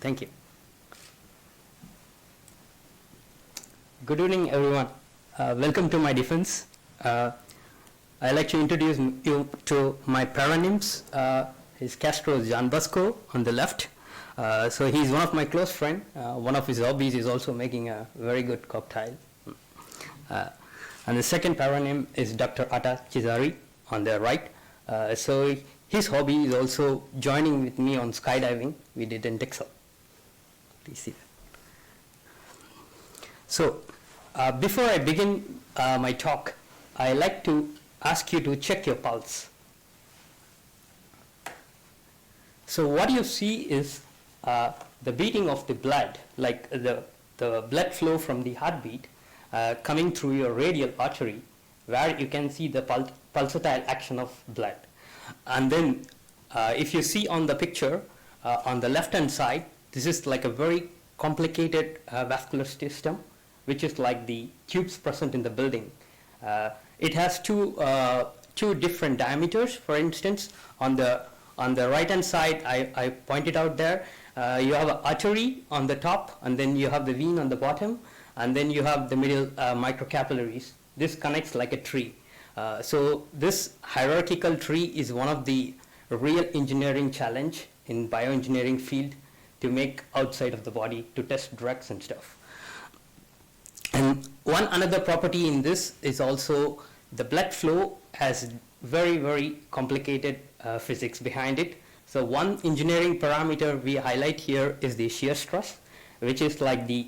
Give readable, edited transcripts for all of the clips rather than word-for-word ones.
Thank you. Good evening, everyone. Welcome to my defense. I'd like to introduce you to my paronyms. His Castro is Jan Basco on the left. So he's one of my close friends. One of his hobbies is also making a very good cocktail. And the second paronym is Dr. Atta Chisari on the right. So his hobby is also joining with me on skydiving. We did in Texel. Please see that. So before I begin my talk, I like to ask you to check your pulse. So what you see is the beating of the blood, like the blood flow from the heartbeat coming through your radial artery, where you can see the pulsatile action of blood. And then if you see on the picture on the left hand side, this is like a very complicated vascular system, which is like the tubes present in the building. It has two different diameters. For instance, on the right hand side, I pointed out there, you have an artery on the top, and then you have the vein on the bottom, and then you have the middle microcapillaries. This connects like a tree. So this hierarchical tree is one of the real engineering challenge in bioengineering field to make outside of the body to test drugs and stuff. And one another property in this is also the blood flow has very, very complicated physics behind it. So one engineering parameter we highlight here is the shear stress, which is like the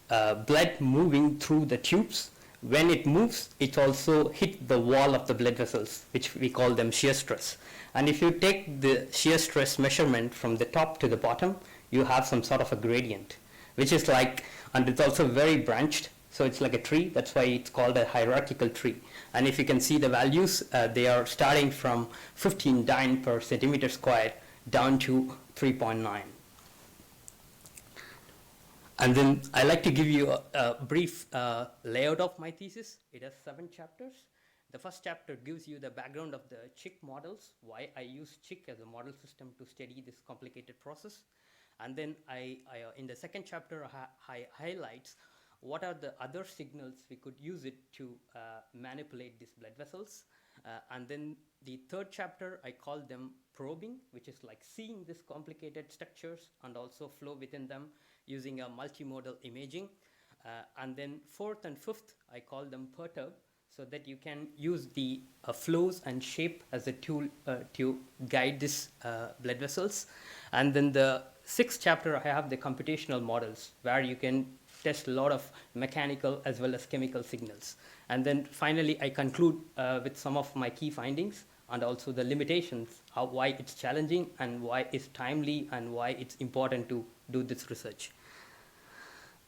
blood moving through the tubes. When it moves, it also hits the wall of the blood vessels, which we call them shear stress. And if you take the shear stress measurement from the top to the bottom, you have some sort of a gradient, which is like, and it's also very branched, so it's like a tree. That's why it's called a hierarchical tree. And if you can see the values, they are starting from 15 dyne per centimeter squared down to 3.9. And then I like to give you a brief layout of my thesis. It has 7 chapters. The first chapter gives you the background of the chick models, why I use chick as a model system to study this complicated process. And then I in the second chapter, I highlights what are the other signals we could use it to manipulate these blood vessels. And then the third chapter, I call them probing, which is like seeing these complicated structures and also flow within them using a multimodal imaging. And then fourth and fifth, I call them perturb, so that you can use the flows and shape as a tool to guide these blood vessels. And then the sixth chapter, I have the computational models, where you can test a lot of mechanical as well as chemical signals. And then finally, I conclude with some of my key findings and also the limitations, why it's challenging and why it's timely and why it's important to do this research.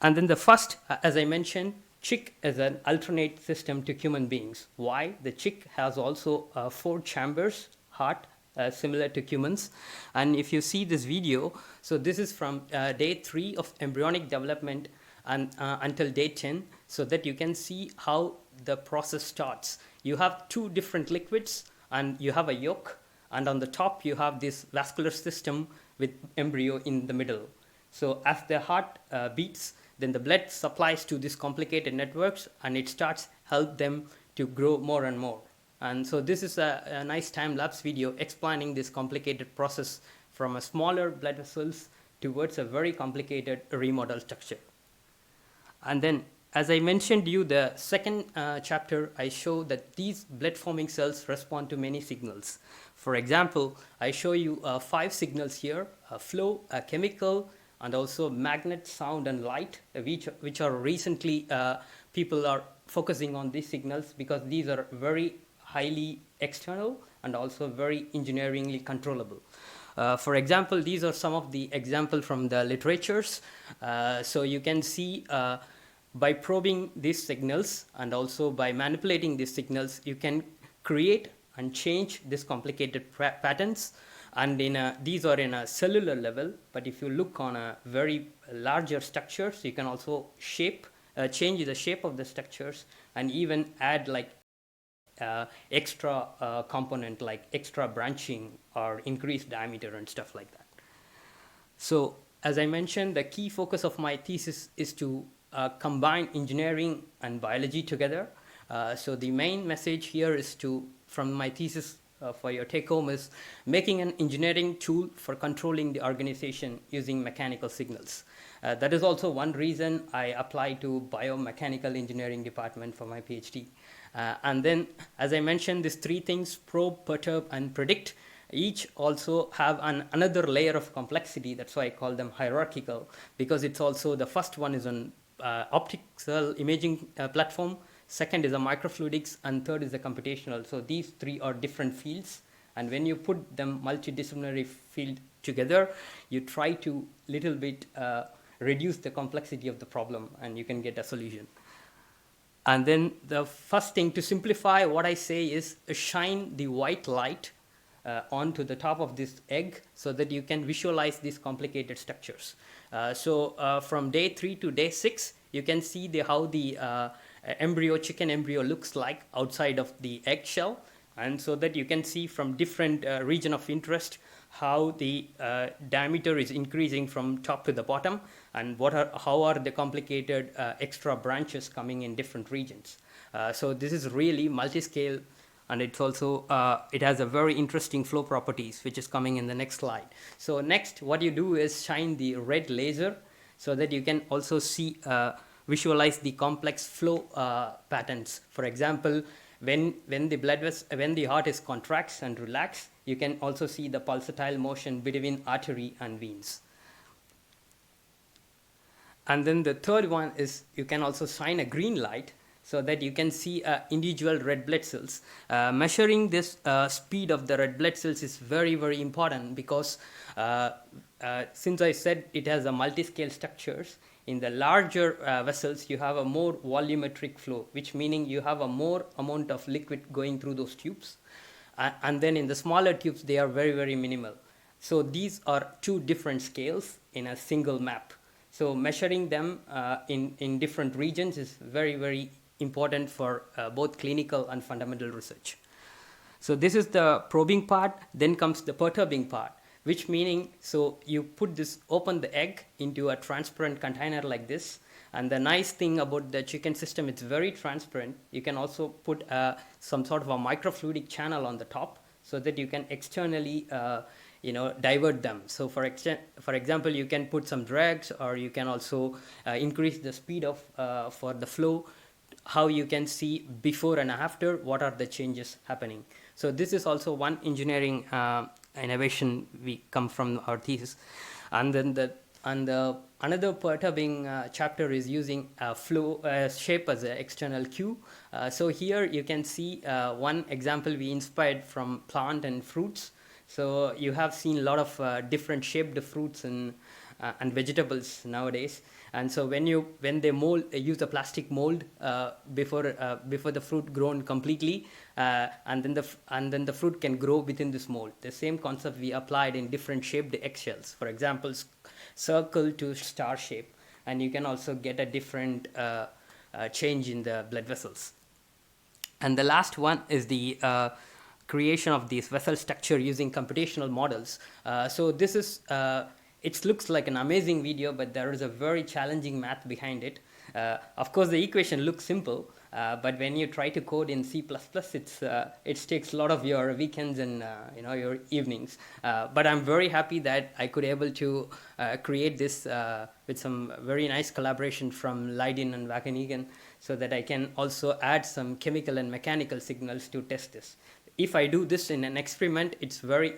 And then the first, as I mentioned, chick is an alternate system to human beings. Why? The chick has also 4 chambers, heart, similar to humans. And if you see this video, so this is from day 3 of embryonic development and until day 10, so that you can see how the process starts. You have 2 different liquids, and you have a yolk, and on the top you have this vascular system with embryo in the middle. So as the heart beats, then the blood supplies to these complicated networks, and it starts help them to grow more and more. And so this is a nice time-lapse video explaining this complicated process from a smaller blood vessels towards a very complicated remodel structure. And then, as I mentioned you, the second chapter, I show that these blood-forming cells respond to many signals. For example, I show you 5 signals here, flow, chemical, and also magnet, sound, and light, which are recently, people are focusing on these signals because these are very highly external and also very engineeringly controllable. For example, these are some of the examples from the literatures. So you can see by probing these signals and also by manipulating these signals, you can create and change these complicated patterns. And these are in a cellular level, but if you look on a very larger structures, you can also change the shape of the structures and even add like extra component like extra branching or increased diameter and stuff like that. So as I mentioned, the key focus of my thesis is to combine engineering and biology together. So the main message here is from my thesis for your take home is making an engineering tool for controlling the organization using mechanical signals. That is also one reason I applied to biomechanical engineering department for my PhD. And then, as I mentioned, these three things, probe, perturb, and predict, each also have another layer of complexity. That's why I call them hierarchical, because it's also, the first one is an optical imaging platform, second is a microfluidics, and third is a computational. So these three are different fields, and when you put them multidisciplinary field together, you try to little bit reduce the complexity of the problem, and you can get a solution. And then the first thing to simplify what I say is shine the white light onto the top of this egg so that you can visualize these complicated structures. So from day 3 to day 6, you can see how the chicken embryo looks like outside of the eggshell, and so that you can see from different region of interest how the diameter is increasing from top to the bottom, and how are the complicated extra branches coming in different regions. So this is really multi-scale, and it's also it has a very interesting flow properties, which is coming in the next slide. So next, what you do is shine the red laser so that you can also see visualize the complex flow patterns. For example, when the heart is contracts and relax, you can also see the pulsatile motion between artery and veins. And then the third one is you can also shine a green light so that you can see individual red blood cells. Measuring this speed of the red blood cells is very, very important, because since I said it has a multi-scale structures, in the larger vessels you have a more volumetric flow, which meaning you have a more amount of liquid going through those tubes. And then in the smaller tubes, they are very, very minimal. So these are two different scales in a single map. So measuring them in different regions is very, very important for both clinical and fundamental research. So this is the probing part. Then comes the perturbing part, which meaning, so you open the egg into a transparent container like this. And the nice thing about the chicken system, it's very transparent. You can also put some sort of a microfluidic channel on the top so that you can externally divert them. So for example, you can put some drags, or you can also increase the speed of for the flow, how you can see before and after what are the changes happening. So this is also one engineering innovation we come from our thesis. And then another perturbing chapter is using flow shape as an external cue. So here you can see one example we inspired from plant and fruits. So you have seen a lot of different shaped fruits and vegetables nowadays. And so when they use a plastic mold before the fruit grown completely, and then the fruit can grow within this mold. The same concept we applied in different shaped eggshells. For example, circle to star shape, and you can also get a different change in the blood vessels. And the last one is the creation of these vessel structure using computational models. So this is it looks like an amazing video, but there is a very challenging math behind it. Of course, the equation looks simple, but when you try to code in C++, it takes a lot of your weekends and your evenings. But I'm very happy that I could able to create this with some very nice collaboration from Leiden and Wageningen, so that I can also add some chemical and mechanical signals to test this. If I do this in an experiment, it's very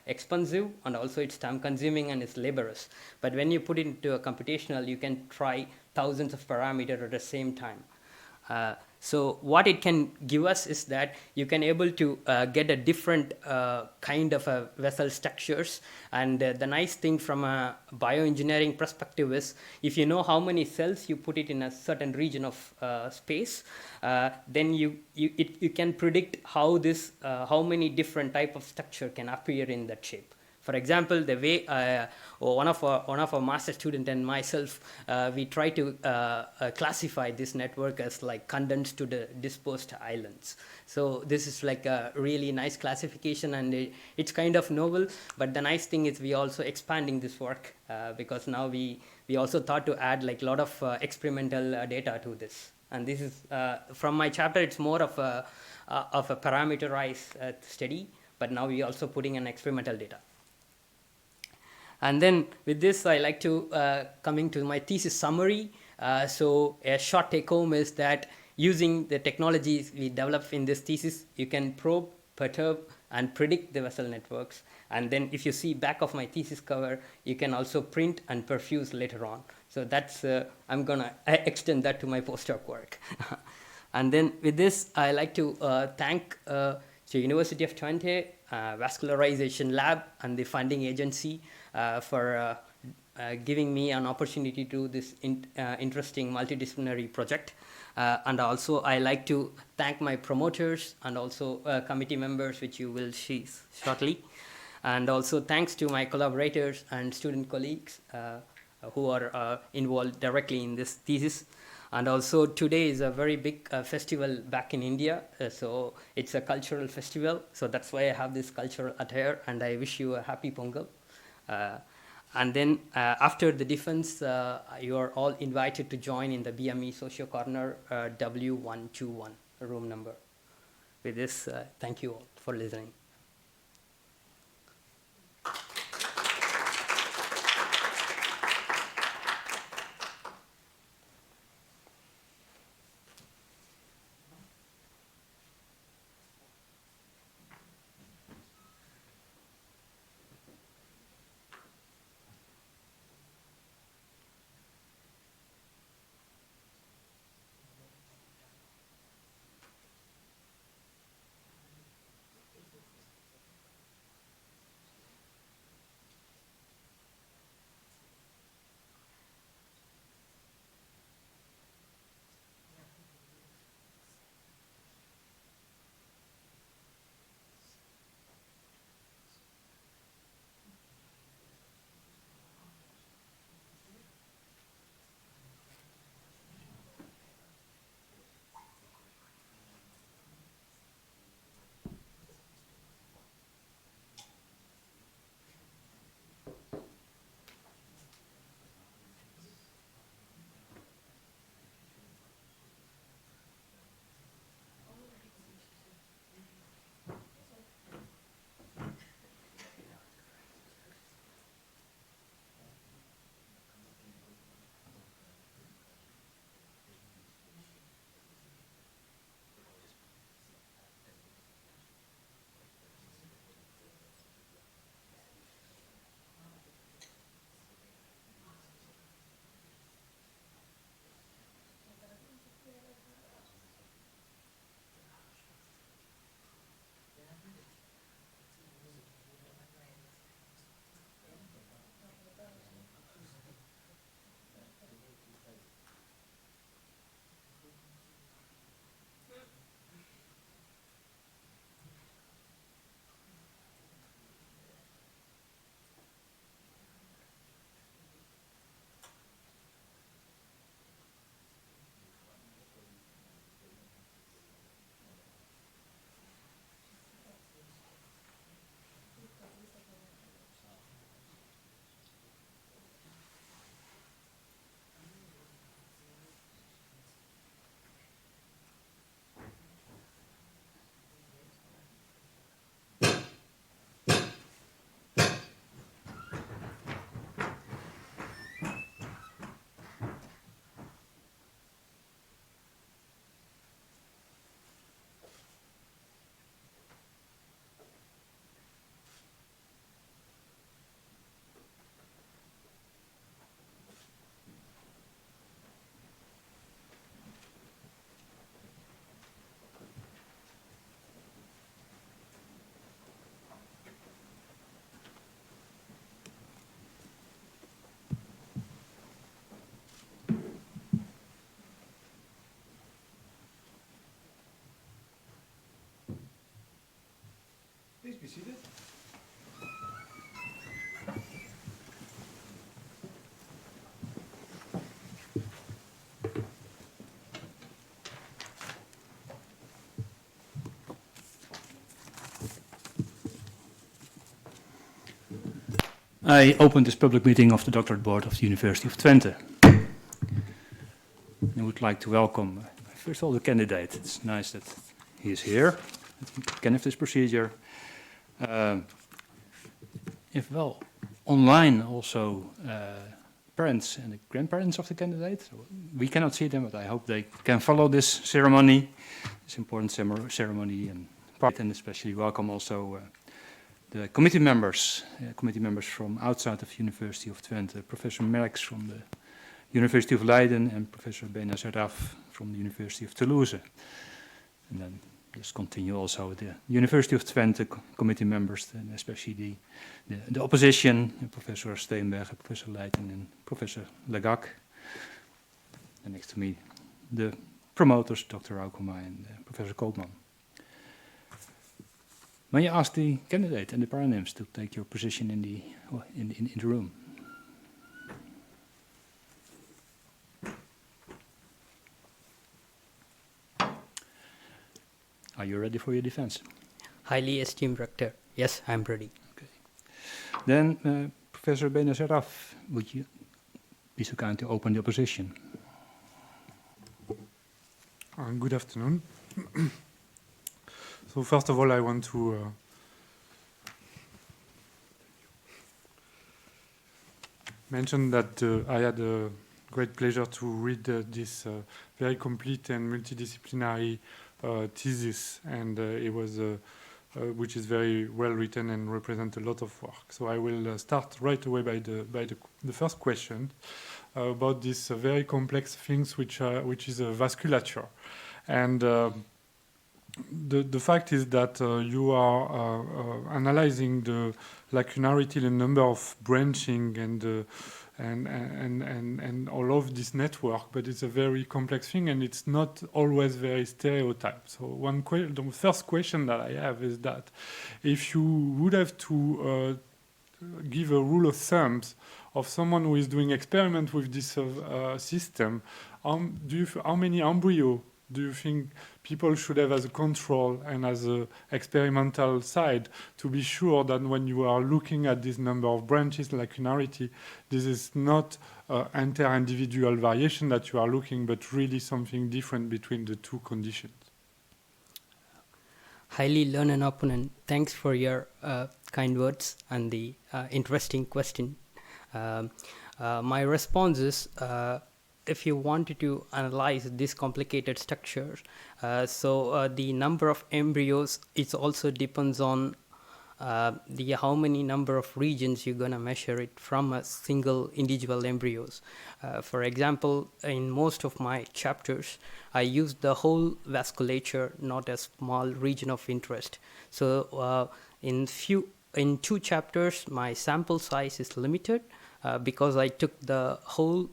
expensive, and also it's time consuming and it's laborious. But when you put it into a computational, you can try thousands of parameters at the same time. So what it can give us is that you can able to get a different kind of vessel structures. And the nice thing from a bioengineering perspective is, if you know how many cells you put it in a certain region of space, then you can predict how many different type of structure can appear in that shape. For example, the way one of our master student and myself, we try to classify this network as like condensed to the dispersed islands. So this is like a really nice classification, and it's kind of novel. But the nice thing is we also expanding this work because now we also thought to add like a lot of experimental data to this. And this is from my chapter. It's more of a parameterized study, but now we also putting an experimental data. And then with this, I like to coming to my thesis summary. So a short take home is that using the technologies we develop in this thesis, you can probe, perturb, and predict the vessel networks. And then if you see back of my thesis cover, you can also print and perfuse later on. So that's, I'm gonna extend that to my postdoc work. And then with this, I like to thank the University of Twente, Vascularization Lab, and the funding agency for giving me an opportunity to do this interesting multidisciplinary project. And also, I like to thank my promoters and also committee members, which you will see shortly. And also thanks to my collaborators and student colleagues who are involved directly in this thesis. And also today is a very big festival back in India. So it's a cultural festival. So that's why I have this cultural attire, and I wish you a happy Pongal. And then after the defense, you are all invited to join in the BME Socio Corner W121 room number. With this, thank you all for listening. Please be seated. I open this public meeting of the Doctorate Board of the University of Twente. I would like to welcome, first of all, the candidate. It's nice that he is here, that he can have this procedure. Online also parents and the grandparents of the candidate. We cannot see them, but I hope they can follow this ceremony, this important ceremony, and especially welcome also the committee members from outside of the University of Twente, Professor Merckx from the University of Leiden and Professor Benazaraf from the University of Toulouse. And then just continue also with the University of Twente committee members, and especially the opposition, Professor Steenberg, Professor Leijten and Professor Legak. And next to me, the promoters, Dr. Aukema and Professor Koopman. May I ask the candidate and the paranames to take your position in the room? Are you ready for your defense? Highly esteemed Rector. Yes, I'm ready. Okay. Then, Professor Benazaraf, would you be so kind to open the opposition? Good afternoon. So first of all, I want to mention that I had a great pleasure to read this very complete and multidisciplinary thesis, and it was which is very well written and represents a lot of work. So I will start right away by the first question about this very complex things which is vasculature, and the fact is that you are analyzing the lacunarity, the number of branching, and all of this network, but it's a very complex thing, and it's not always very stereotyped. So the first question that I have is that if you would have to give a rule of thumb of someone who is doing experiment with this system, how many embryo do you think people should have as a control and as an experimental side to be sure that when you are looking at this number of branches, lacunarity, this is not inter-individual variation that you are looking, but really something different between the two conditions? Highly learned opponent, thanks for your kind words and the interesting question. My response is, if you wanted to analyze this complicated structure, the number of embryos, it also depends on how many number of regions you're going to measure it from a single individual embryos. For example, in most of my chapters, I use the whole vasculature, not a small region of interest. So in two chapters, my sample size is limited, because I took the whole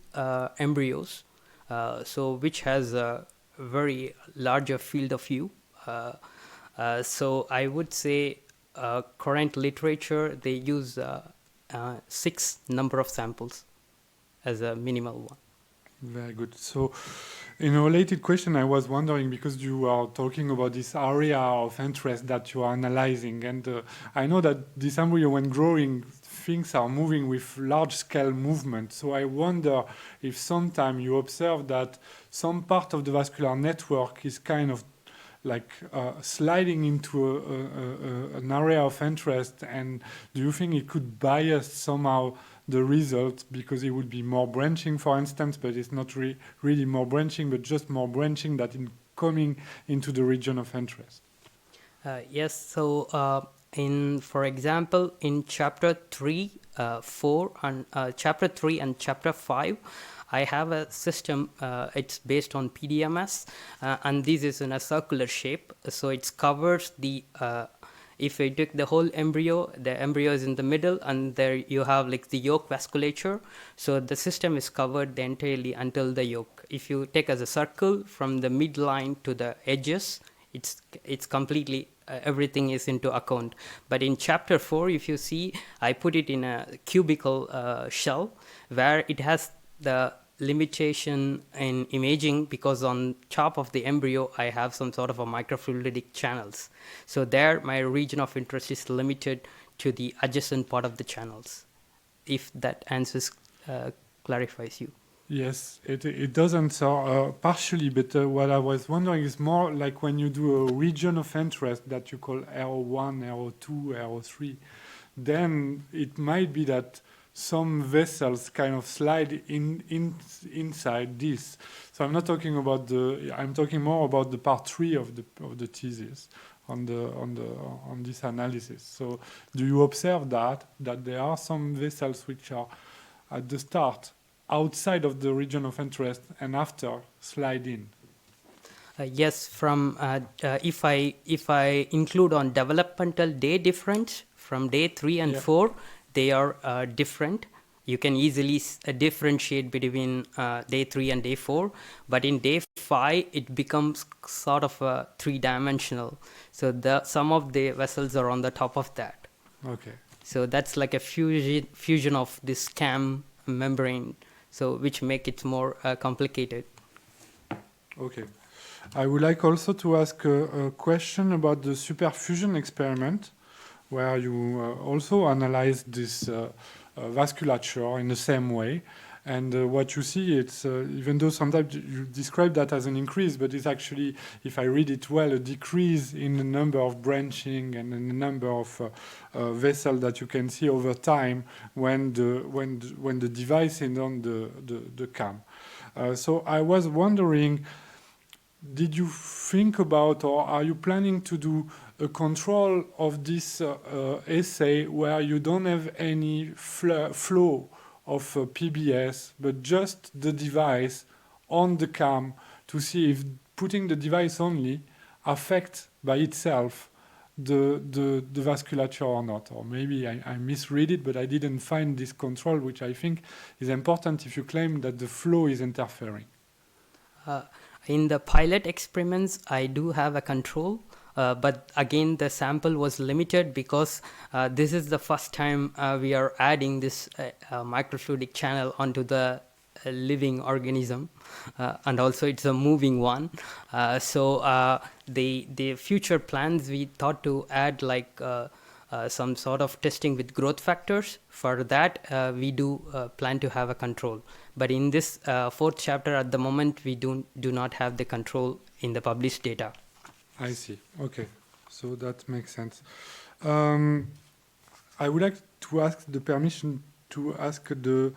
embryos, which has a very larger field of view. So I would say current literature, they use 6 number of samples as a minimal one. Very good. So in a related question, I was wondering, because you are talking about this area of interest that you are analyzing, and I know that this embryo, when growing, things are moving with large-scale movement. So I wonder if sometime you observe that some part of the vascular network is kind of like sliding into an area of interest, and do you think it could bias somehow the result, because it would be more branching, for instance, but it's not really more branching, but just more branching that in coming into the region of interest? Yes, so for example, in chapter 3, 4, and chapter 3 and chapter 5, I have a system, it's based on PDMS, and this is in a circular shape, so it covers the, if I take the whole embryo, the embryo is in the middle, and there you have like the yolk vasculature, so the system is covered entirely until the yolk. If you take as a circle from the midline to the edges, it's completely, everything is into account. But in chapter 4, if you see, I put it in a cubical shell, where it has the limitation in imaging, because on top of the embryo I have some sort of a microfluidic channels. So there my region of interest is limited to the adjacent part of the channels. if that answers clarifies you. Yes, it does answer partially, but what I was wondering is more like when you do a region of interest that you call arrow 1, arrow 2, arrow 3, then it might be that some vessels kind of slide inside this. So I'm not talking about I'm talking more about the part 3 of the thesis on this analysis. So do you observe that there are some vessels which are at the start outside of the region of interest and after slide in? Yes, from if I include on developmental day difference from day 3 and 4, they are different. You can easily differentiate between day 3 and day 4, but in day 5 it becomes sort of three-dimensional. So some of the vessels are on the top of that. Okay. So that's like a fusion of this CAM membrane, so which make it more complicated. Okay. I would like also to ask a question about the superfusion experiment, where you also analyze this vasculature in the same way. And what you see, it's even though sometimes you describe that as an increase, but it's actually, if I read it well, a decrease in the number of branching and in the number of vessels that you can see over time when the device is on the cam. So I was wondering, did you think about, or are you planning to do a control of this assay where you don't have any flow of PBS, but just the device on the cam to see if putting the device only affects by itself the vasculature or not? Or maybe I misread it, but I didn't find this control, which I think is important if you claim that the flow is interfering. In the pilot experiments, I do have a control. But again, the sample was limited because this is the first time we are adding this microfluidic channel onto the living organism, and also it's a moving one. So the future plans, we thought to add like some sort of testing with growth factors. For that, we do plan to have a control. But in this fourth chapter, at the moment, we do not have the control in the published data. I see. Okay, so that makes sense. I would like to ask the permission to ask the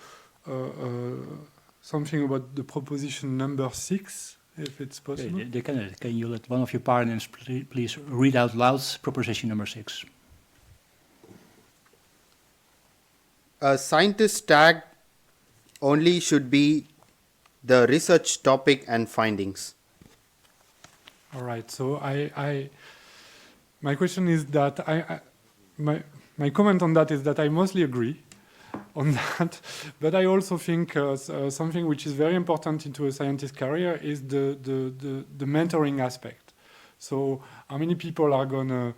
something about the proposition number 6, if it's possible. Can you let one of your partners please read out loud proposition number 6? A scientist tag only should be the research topic and findings. All right. So my question is that my comment on that is that I mostly agree on that, but I also think something which is very important into a scientist career is the mentoring aspect. So how many people are gonna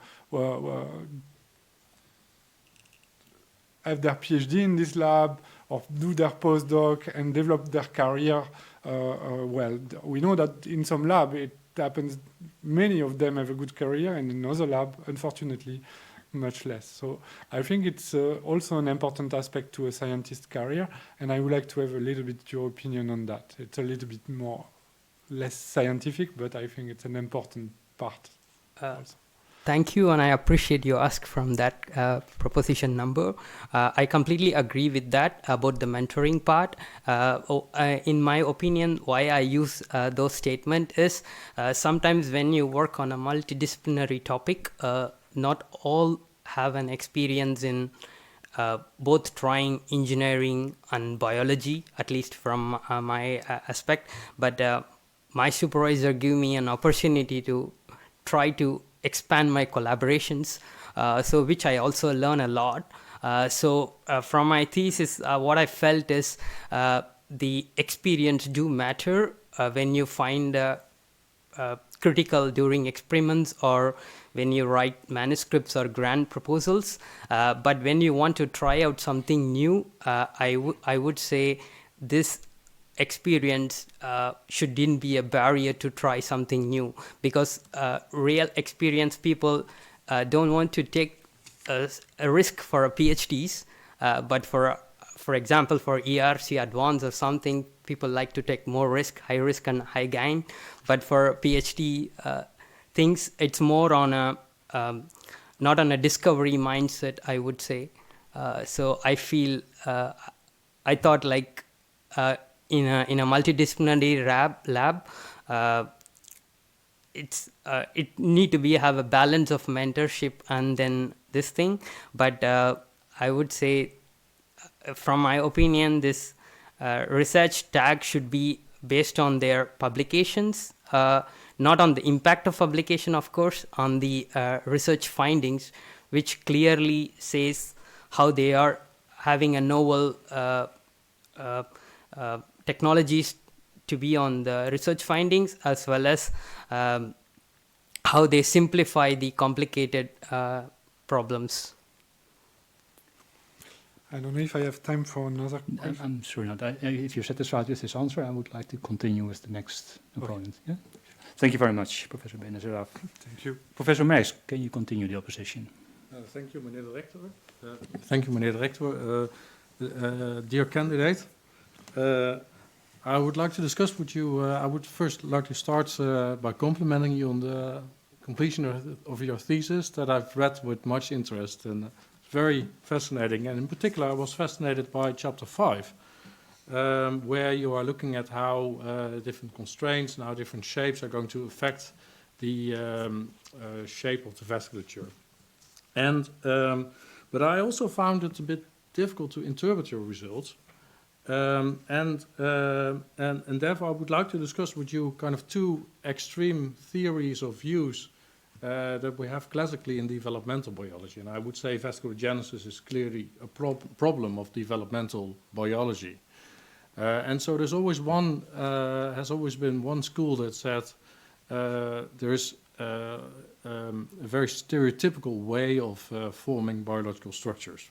have their PhD in this lab or do their postdoc and develop their career? Well, we know that in some lab it happens, many of them have a good career, and in other lab, unfortunately, much less. So I think it's also an important aspect to a scientist career, and I would like to have a little bit your opinion on that. It's a little bit less scientific, but I think it's an important part also. Thank you, and I appreciate your ask from that proposition number. I completely agree with that about the mentoring part. In my opinion, why I use those statements is sometimes when you work on a multidisciplinary topic, not all have an experience in both trying engineering and biology, at least from my aspect. But my supervisor gave me an opportunity to try to expand my collaborations, so which I also learn a lot. So from my thesis, what I felt is the experience do matter when you find critical during experiments or when you write manuscripts or grant proposals. But when you want to try out something new, I would say this experience shouldn't be a barrier to try something new, because real experienced people don't want to take a risk for a PhDs, but for for example, for ERC advanced or something, people like to take more risk, high risk and high gain. But for PhD things, it's more on a not on a discovery mindset, I would say. So I feel I thought like in a multidisciplinary lab, it need to be have a balance of mentorship and then this thing. But I would say, from my opinion, this research tag should be based on their publications, not on the impact of publication, of course, on the research findings, which clearly says how they are having a novel technologies to be on the research findings, as well as how they simplify the complicated problems. I don't know if I have time for another question. I'm sure not. If you're satisfied with this answer, I would like to continue with the next opponent. Yeah? Thank you very much, Professor Benaziraf. Thank you. Professor Meijs, can you continue the opposition? Thank you, meneer de rector. Thank you, meneer de rector. Dear candidate, I would like to discuss with you, I would first like to start by complimenting you on the completion of your thesis that I've read with much interest, and it's very fascinating. And in particular, I was fascinated by chapter 5, where you are looking at how different constraints and how different shapes are going to affect the shape of the vasculature. And but I also found it a bit difficult to interpret your results, and therefore I would like to discuss with you kind of two extreme theories of use that we have classically in developmental biology. And I would say vasculogenesis is clearly a problem of developmental biology. And so there's always one, has always been one school that said there is a very stereotypical way of forming biological structures.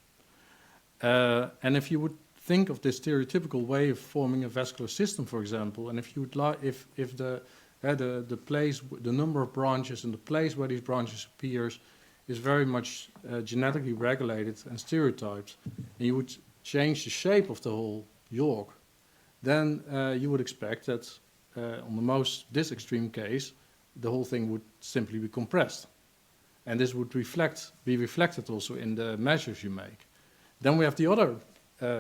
And if you would think of this stereotypical way of forming a vascular system, for example, and if you would like, if the place, the number of branches and the place where these branches appears is very much genetically regulated and stereotyped, and you would change the shape of the whole York, then you would expect that on this extreme case, the whole thing would simply be compressed. And this would be reflected also in the measures you make. Then we have the other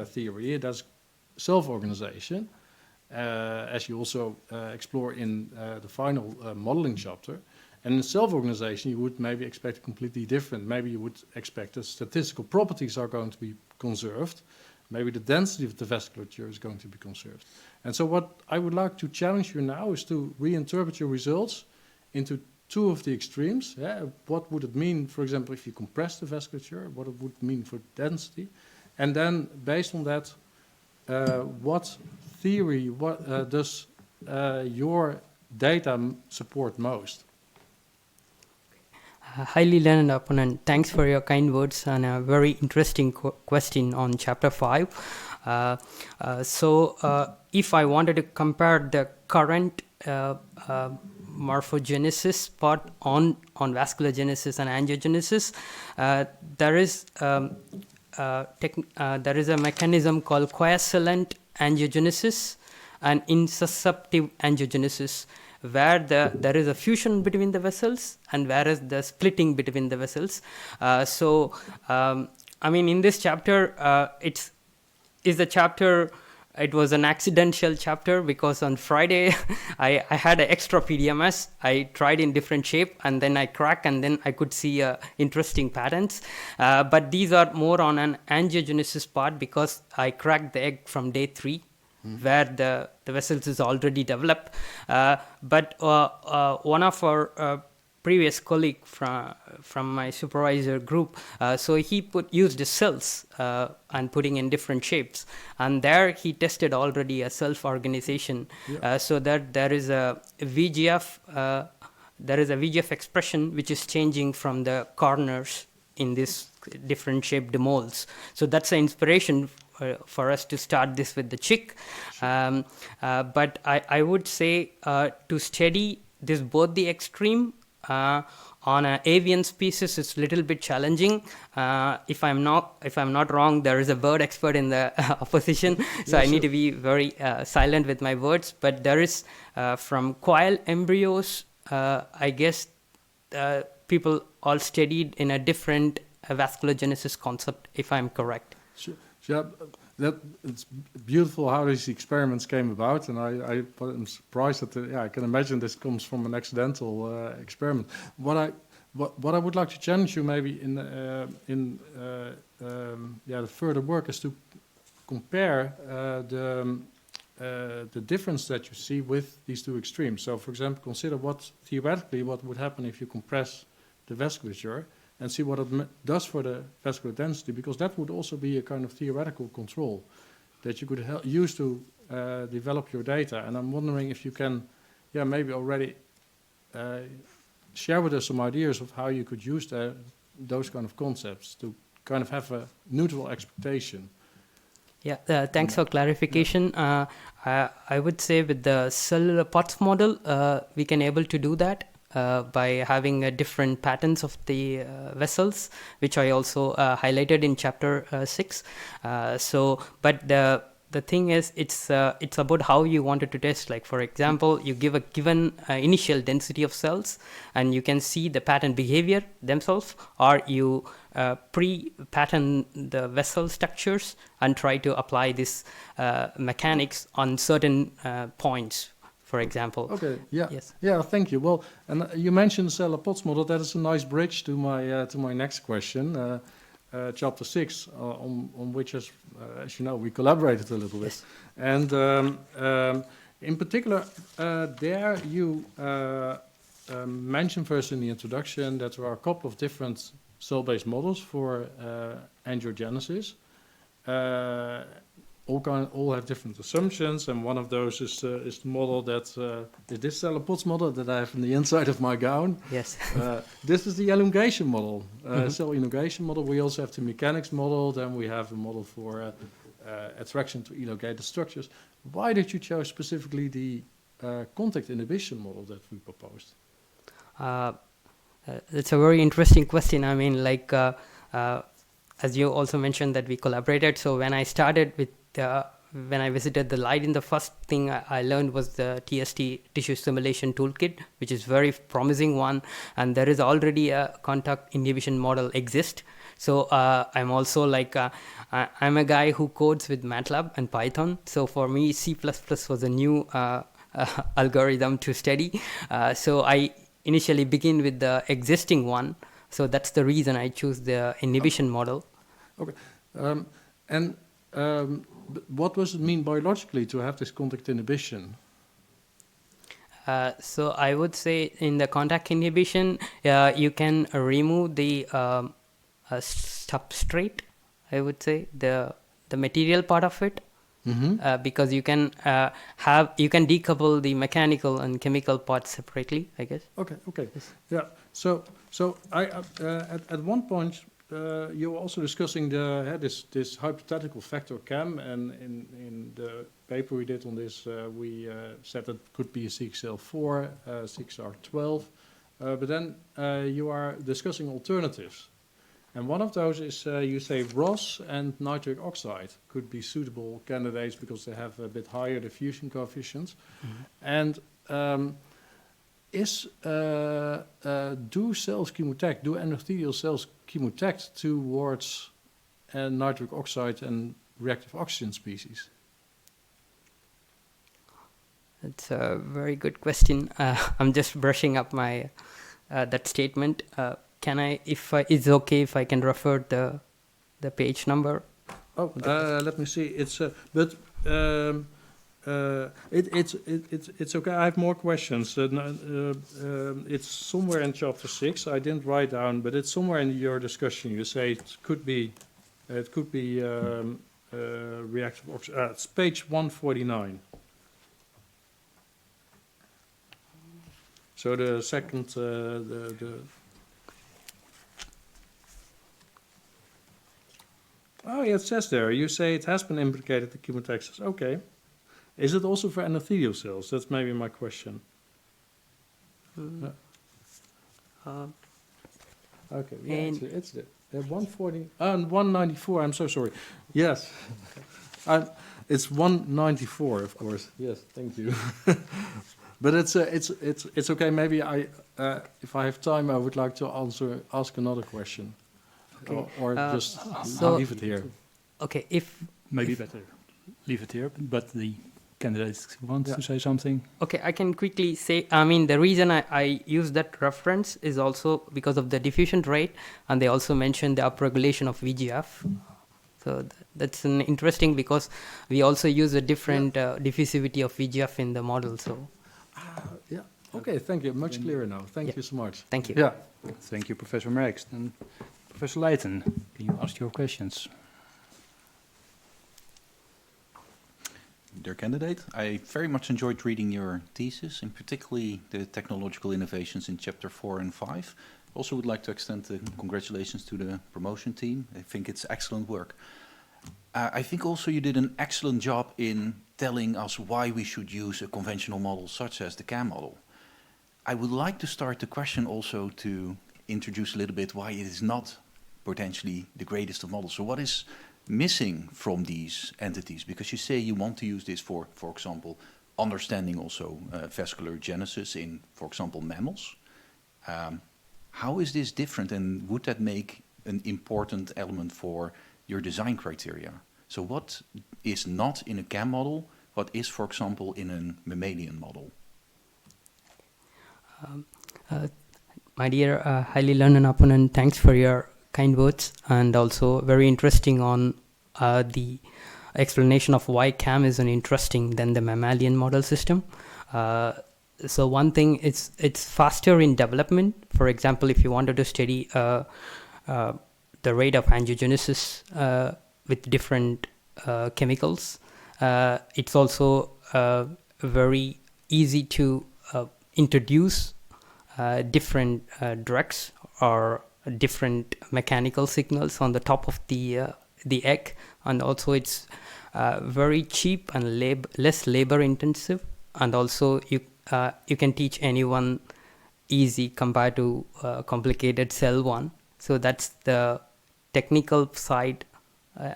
theory, that's self-organization, as you also explore in the final modeling chapter. And in self-organization, you would maybe expect completely different. Maybe you would expect that statistical properties are going to be conserved. Maybe the density of the vasculature is going to be conserved. And so what I would like to challenge you now is to reinterpret your results into two of the extremes. Yeah? What would it mean, for example, if you compress the vasculature? What it would mean for density? And then, based on that, what theory does your data support most? Highly learned opponent, thanks for your kind words and a very interesting question on chapter 5. So if I wanted to compare the current morphogenesis part on vasculogenesis and angiogenesis, there is a mechanism called quiescent angiogenesis and insusceptive angiogenesis, where there is a fusion between the vessels and whereas the splitting between the vessels. I mean, in this chapter, it was an accidental chapter because on Friday I had an extra PDMS. I tried in different shape and then I cracked and then I could see interesting patterns. But these are more on an angiogenesis part because I cracked the egg from day 3. Where the vessels is already developed. But one of our previous colleague from my supervisor group, so he used the cells and putting in different shapes. And there he tested already a self-organization. Yeah. So that there is a VGF, expression which is changing from the corners in this different shaped molds. So that's an inspiration for us to start this with the chick. But I would say to study this both the extreme On avian species, it's a little bit challenging. If I'm not wrong, there is a bird expert in the opposition, so I need to be very silent with my words. But there is from quail embryos, I guess people all studied in a different vasculogenesis concept, if I'm correct. Sure. Yeah, it's beautiful how these experiments came about, and I'm surprised that I can imagine this comes from an accidental experiment. What I would like to challenge you maybe in the further work is to compare the difference that you see with these two extremes. So, for example, consider theoretically what would happen if you compress the vasculature, and see what it does for the vascular density, because that would also be a kind of theoretical control that you could use to develop your data. And I'm wondering if you can, maybe already share with us some ideas of how you could use those kind of concepts to kind of have a neutral expectation. Yeah, thanks for clarification. I would say with the cellular POTS model, we can able to do that. By having different patterns of the vessels, which I also highlighted in chapter 6. But the thing is, it's about how you wanted to test. Like, for example, you give a given initial density of cells, and you can see the pattern behavior themselves, or you pre-pattern the vessel structures and try to apply this mechanics on certain points. For example. Okay. Yeah. Yes. Yeah. Thank you. Well, and you mentioned the cellular POTS model. That is a nice bridge to my next question, chapter 6, on which, as you know, we collaborated a little bit. Yes. And in particular, there you mentioned first in the introduction that there are a couple of different cell-based models for angiogenesis. All have different assumptions, and one of those is the model that is this cellular POTS model that I have in the inside of my gown. Yes. This is the elongation model, cell elongation model. We also have the mechanics model. Then we have a model for attraction to elongated structures. Why did you choose specifically the contact inhibition model that we proposed? It's a very interesting question. I mean, like as you also mentioned that we collaborated. So when I started with when I visited the Leiden, the first thing I learned was the TST tissue stimulation toolkit, which is very promising one, and there is already a contact inhibition model exist. So I'm also like I'm a guy who codes with MATLAB and Python. So for me, C++ was a new algorithm to study. So I initially begin with the existing one. So that's the reason I choose the inhibition model. Okay, what does it mean biologically to have this contact inhibition? So I would say in the contact inhibition, you can remove the substrate. I would say the material part of it, because you can decouple the mechanical and chemical parts separately, I guess. Okay. Yes. Yeah. So I at one point. You were also discussing this hypothetical factor chem, and in the paper we did on this, we said that it could be a CXL4, CXR12, but then you are discussing alternatives. And one of those is, you say, ROS and nitric oxide could be suitable candidates because they have a bit higher diffusion coefficients. And do endothelial cells chemotact towards nitric oxide and reactive oxygen species? That's a very good question. I'm just brushing up my that statement. Can I, it's okay if I can refer the page number? Oh, let me see. It's it's okay. I have more questions. It's somewhere in chapter 6. I didn't write down, but it's somewhere in your discussion. You say it could be reactive oxygen. It's page 149. So the second Oh, yeah, it says there. You say it has been implicated in chemotaxis. Okay. Is it also for endothelial cells? That's maybe my question. Okay, yeah, And- it's the 140, 194, I'm so sorry. Yes. It's 194, of course. Yes, thank you. But it's okay. Maybe if I have time, I would like to ask another question. Okay, Or uh, just so- leave it here. Okay, if Maybe better leave it here, but the candidates want Yeah. to say something. Okay, I can quickly say, I mean, the reason I use that reference is also because of the diffusion rate, and they also mentioned the upregulation of VGF. So that's an interesting, because we also use a different diffusivity of VGF in the model. So Yeah. Okay, thank you. Much clearer now. Thank Yeah. you so much. thank you. Yeah. Thank you, Professor Merks. And Professor Leijten, can you ask your questions? Dear candidate, I very much enjoyed reading your thesis, and particularly the technological innovations in chapter 4 and 5. Also would like to extend the congratulations to the promotion team. I think it's excellent work. I think also you did an excellent job in telling us why we should use a conventional model such as the CAM model. I would like to start the question also to introduce a little bit why it is not potentially the greatest of models. So what is missing from these entities? Because you say you want to use this for example, understanding also vascular genesis in, for example, mammals. How is this different, and would that make an important element for your design criteria? So what is not in a CAM model, what is, for example, in a mammalian model? My dear highly learned opponent, thanks for your kind words, and also very interesting on the explanation of why CAM is an interesting than the mammalian model system. So one thing, it's faster in development. For example, if you wanted to study the rate of angiogenesis with different chemicals, it's also very easy to introduce different drugs or different mechanical signals on the top of the egg, and also it's very cheap and less labor intensive, and also you can teach anyone easy compared to complicated cell one. So that's the technical side,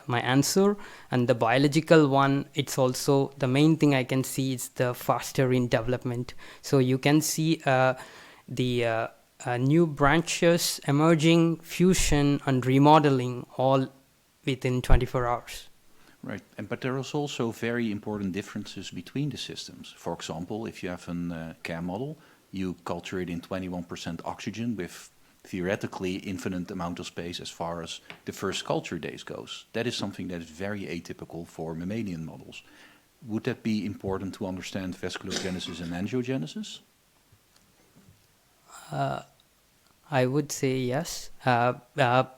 my answer. And the biological one, it's also the main thing I can see is the faster in development. So you can see the new branches emerging, fusion and remodeling all within 24 hours. Right, but there is also very important differences between the systems. For example, if you have a CAM model, you culture it in 21% oxygen with theoretically infinite amount of space as far as the first culture days goes. That is something that is very atypical for mammalian models. Would that be important to understand vascular genesis and angiogenesis? I would say yes,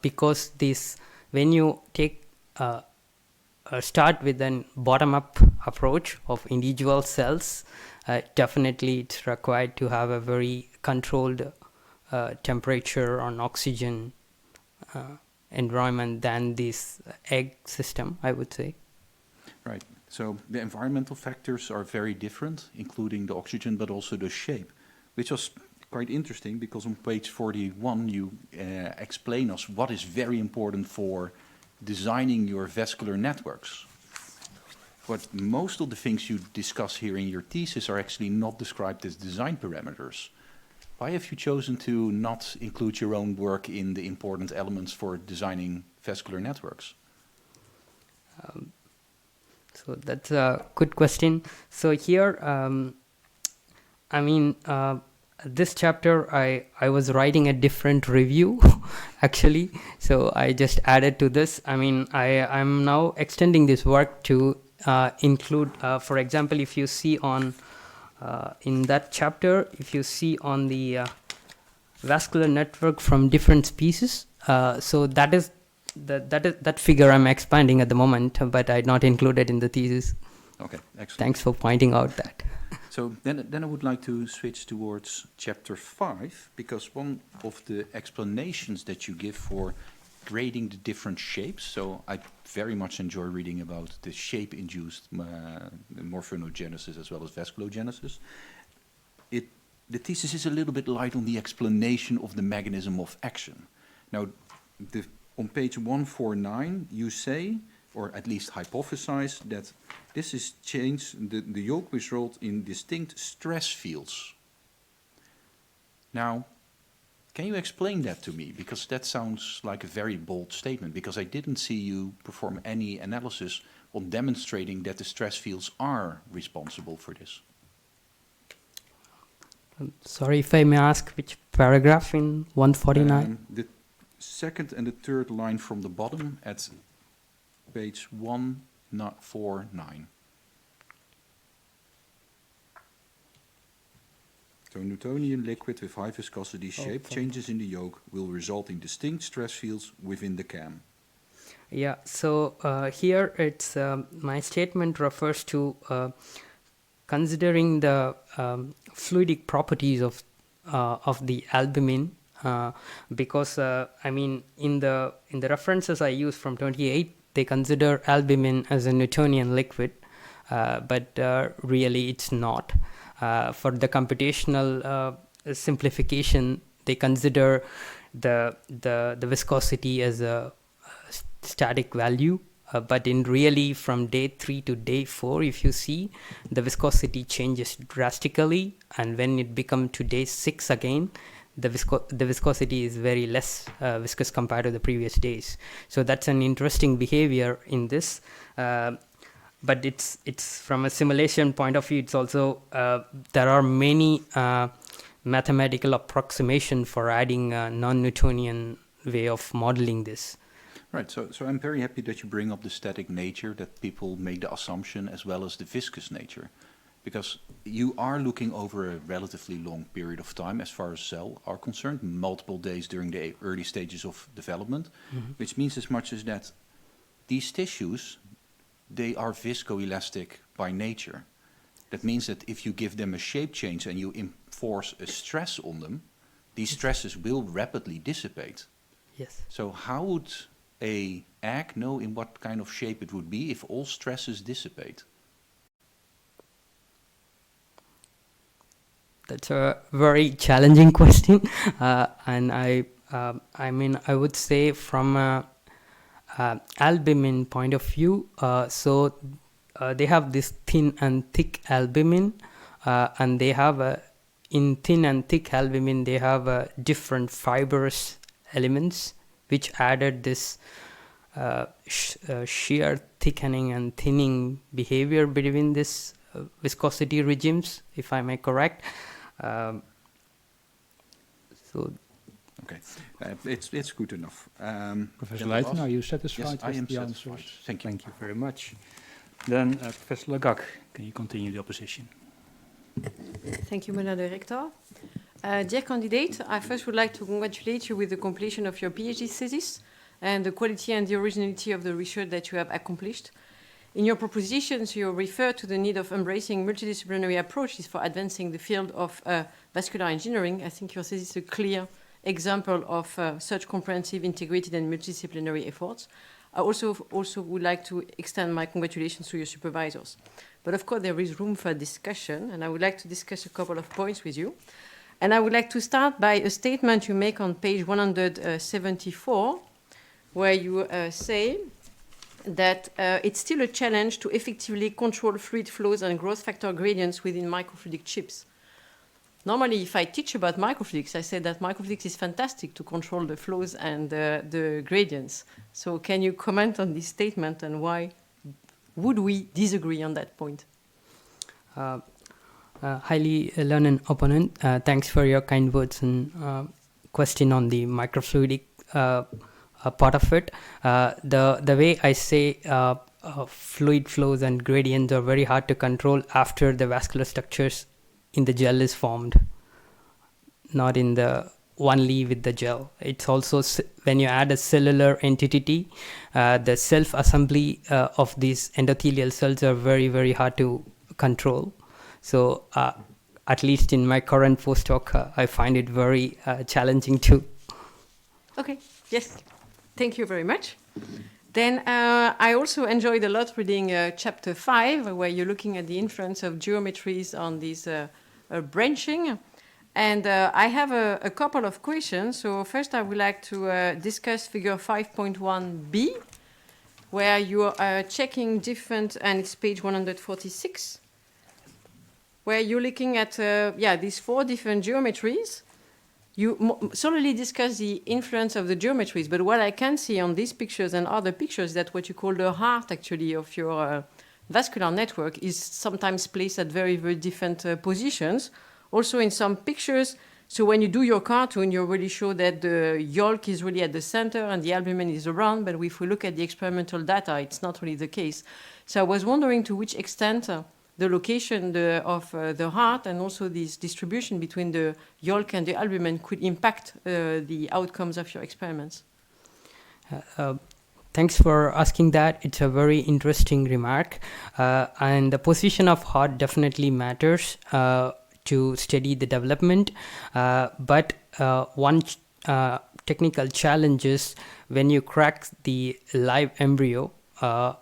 because this, when you take start with an bottom-up approach of individual cells, definitely it's required to have a very controlled temperature on oxygen environment than this egg system, I would say. Right, so the environmental factors are very different, including the oxygen, but also the shape, which was quite interesting because on page 41 you explain us what is very important for designing your vascular networks. But most of the things you discuss here in your thesis are actually not described as design parameters. Why have you chosen to not include your own work in the important elements for designing vascular networks? So that's a good question. So here, I mean, this chapter, I was writing a different review, actually. So I just added to this. I mean, I'm now extending this work to include, for example, if you see on, in that chapter, if you see on the vascular network from different species, so that figure I'm expanding at the moment, but I not included in the thesis. Okay, excellent. Thanks for pointing out that. So then I would like to switch towards chapter 5, because one of the explanations that you give for grading the different shapes, so I very much enjoy reading about the shape-induced morphogenesis as well as vasculogenesis. It the thesis is a little bit light on the explanation of the mechanism of action. Now, on page 149, you say, or at least hypothesize, that this is changed, the yoke result in distinct stress fields. Now, can you explain that to me? Because that sounds like a very bold statement, because I didn't see you perform any analysis on demonstrating that the stress fields are responsible for this. Sorry if I may ask which paragraph in 149? The second and the third line from the bottom at page 149. So Newtonian liquid with high viscosity shape changes in the yoke will result in distinct stress fields within the cam. Yeah, so here it's my statement refers to considering the fluidic properties of the albumin, because I mean in the references I use from 28, they consider albumin as a Newtonian liquid, but really it's not. For the computational simplification, they consider the viscosity as a static value, but in really from day 3 to day 4, if you see, the viscosity changes drastically, and when it becomes to day 6 again, the viscosity is very less viscous compared to the previous days. So that's an interesting behavior in this. But it's from a simulation point of view, it's also there are many mathematical approximation for adding a non-Newtonian way of modeling this. Right, so I'm very happy that you bring up the static nature, that people make the assumption, as well as the viscous nature, because you are looking over a relatively long period of time as far as cells are concerned, multiple days during the early stages of development, which means as much as that these tissues, they are viscoelastic by nature. That means that if you give them a shape change and you enforce a stress on them, these stresses will rapidly dissipate. Yes. So how would a egg know in what kind of shape it would be if all stresses dissipate? That's a very challenging question, and I mean I would say from a albumin point of view, so they have this thin and thick albumin, and they have in thin and thick albumin they have different fibrous elements which added this shear thickening and thinning behavior between this viscosity regimes, if I may correct. So okay, it's good enough. Professor Can I Leijten, ask? are you satisfied Yes, I with am the satisfied. answers? Thank you. Thank you very much. Then Professor Lagak, can you continue the opposition? Thank you, Madam Director. Dear candidate, I first would like to congratulate you with the completion of your PhD thesis and the quality and the originality of the research that you have accomplished. In your propositions, you refer to the need of embracing multidisciplinary approaches for advancing the field of vascular engineering. I think your thesis is a clear example of such comprehensive, integrated, and multidisciplinary efforts. I also would like to extend my congratulations to your supervisors. But of course, there is room for discussion, and I would like to discuss a couple of points with you. And I would like to start by a statement you make on page 174, where you say that it's still a challenge to effectively control fluid flows and growth factor gradients within microfluidic chips. Normally, if I teach about microfluidics, I say that microfluidics is fantastic to control the flows and the gradients. So can you comment on this statement, and why would we disagree on that point? Highly learned opponent, thanks for your kind words and question on the microfluidic part of it. The way I say fluid flows and gradients are very hard to control after the vascular structures in the gel is formed, not in the only with the gel. It's also when you add a cellular entity, the self-assembly of these endothelial cells are very, very hard to control. So at least in my current postdoc, I find it very challenging too. Okay, yes, thank you very much. Then I also enjoyed a lot reading chapter 5, where you're looking at the influence of geometries on this branching. And I have a couple of questions. So first I would like to discuss figure 5.1b, where you are checking different, and it's page 146, where you're looking at these 4 different geometries. You solely discuss the influence of the geometries, but what I can see on these pictures and other pictures, that what you call the heart actually of your vascular network is sometimes placed at very, very different positions. Also in some pictures, so when you do your cartoon, you really show that the yolk is really at the center and the albumin is around, but if we look at the experimental data, it's not really the case. So I was wondering to which extent the location of the heart and also this distribution between the yolk and the albumin could impact the outcomes of your experiments. Thanks for asking that. It's a very interesting remark. And the position of heart definitely matters to study the development. But one technical challenge is when you crack the live embryo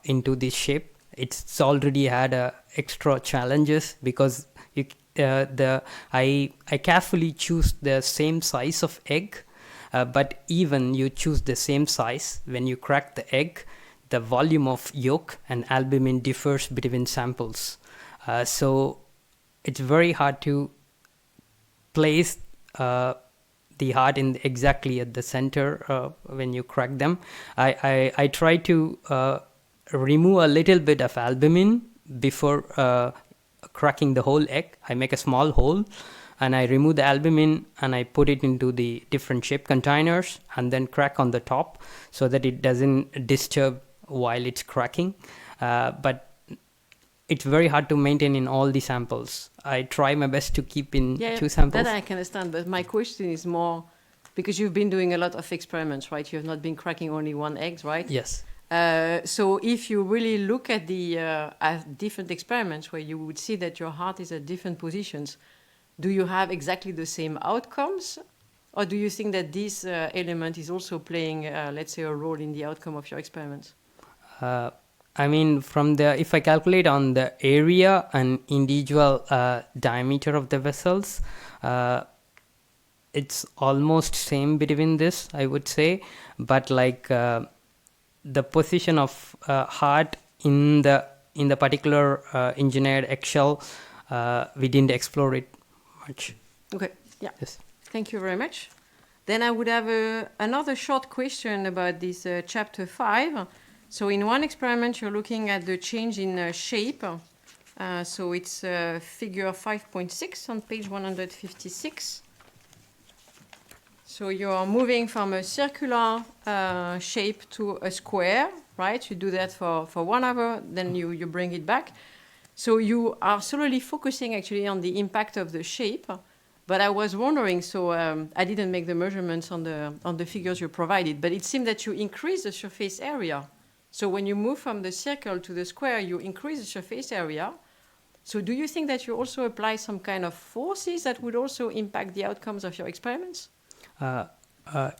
into this shape, it's already had extra challenges because I carefully choose the same size of egg, but even you choose the same size, when you crack the egg, the volume of yolk and albumin differs between samples. So it's very hard to place the heart in exactly at the center when you crack them. I try to remove a little bit of albumin before cracking the whole egg. I make a small hole and I remove the albumin and I put it into the different shape containers and then crack on the top so that it doesn't disturb while it's cracking. But it's very hard to maintain in all the samples. I try my best to keep in 2 samples. That I can understand, but my question is more because you've been doing a lot of experiments, right? You have not been cracking only 1 egg, right? Yes. So if you really look at the at different experiments where you would see that your heart is at different positions, do you have exactly the same outcomes? Or do you think that this element is also playing, let's say, a role in the outcome of your experiments? I mean, if I calculate on the area and individual diameter of the vessels, it's almost same between this, I would say. But like the position of heart in the particular engineered eggshell, we didn't explore it much. Okay, yeah. Yes. Thank you very much. Then I would have another short question about this chapter 5. So in one experiment, you're looking at the change in shape. So it's figure 5.6 on page 156. So you're moving from a circular shape to a square, right? You do that for 1 hour, then you bring it back. So you are solely focusing actually on the impact of the shape. But I was wondering, so I didn't make the measurements on the figures you provided, but it seemed that you increase the surface area. So when you move from the circle to the square, you increase the surface area. So do you think that you also apply some kind of forces that would also impact the outcomes of your experiments?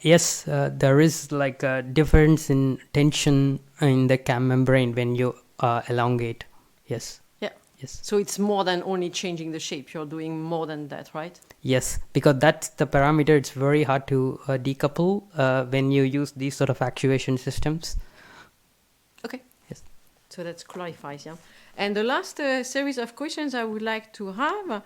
Yes, there is like a difference in tension in the cam membrane when you elongate. Yes. Yeah. Yes. So it's more than only changing the shape. You're doing more than that, right? Yes, because that's the parameter. It's very hard to decouple when you use these sort of actuation systems. Okay. Yes. So that clarifies, yeah. And the last series of questions I would like to have.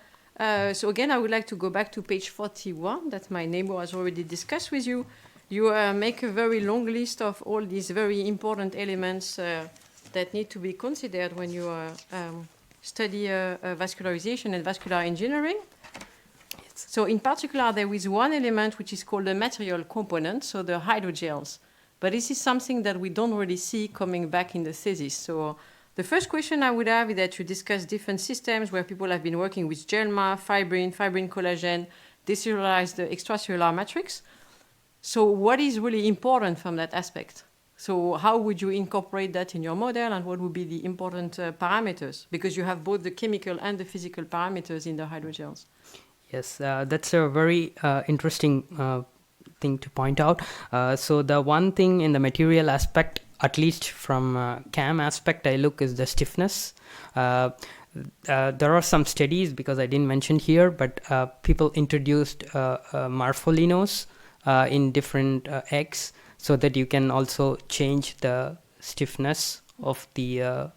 So again, I would like to go back to page 41 that my neighbor has already discussed with you. You make a very long list of all these very important elements that need to be considered when you study vascularization and vascular engineering. Yes. So in particular, there is one element which is called the material component, so the hydrogels. But this is something that we don't really see coming back in the thesis. So the first question I would have is that you discuss different systems where people have been working with GelMA, fibrin collagen, decellularized the extracellular matrix. So what is really important from that aspect? So how would you incorporate that in your model, and what would be the important parameters? Because you have both the chemical and the physical parameters in the hydrogels. Yes, that's a very interesting thing to point out. So the one thing in the material aspect, at least from CAM aspect, I look is the stiffness. there are some studies, because I didn't mention here, but people introduced morpholinos in different eggs, so that you can also change the stiffness of the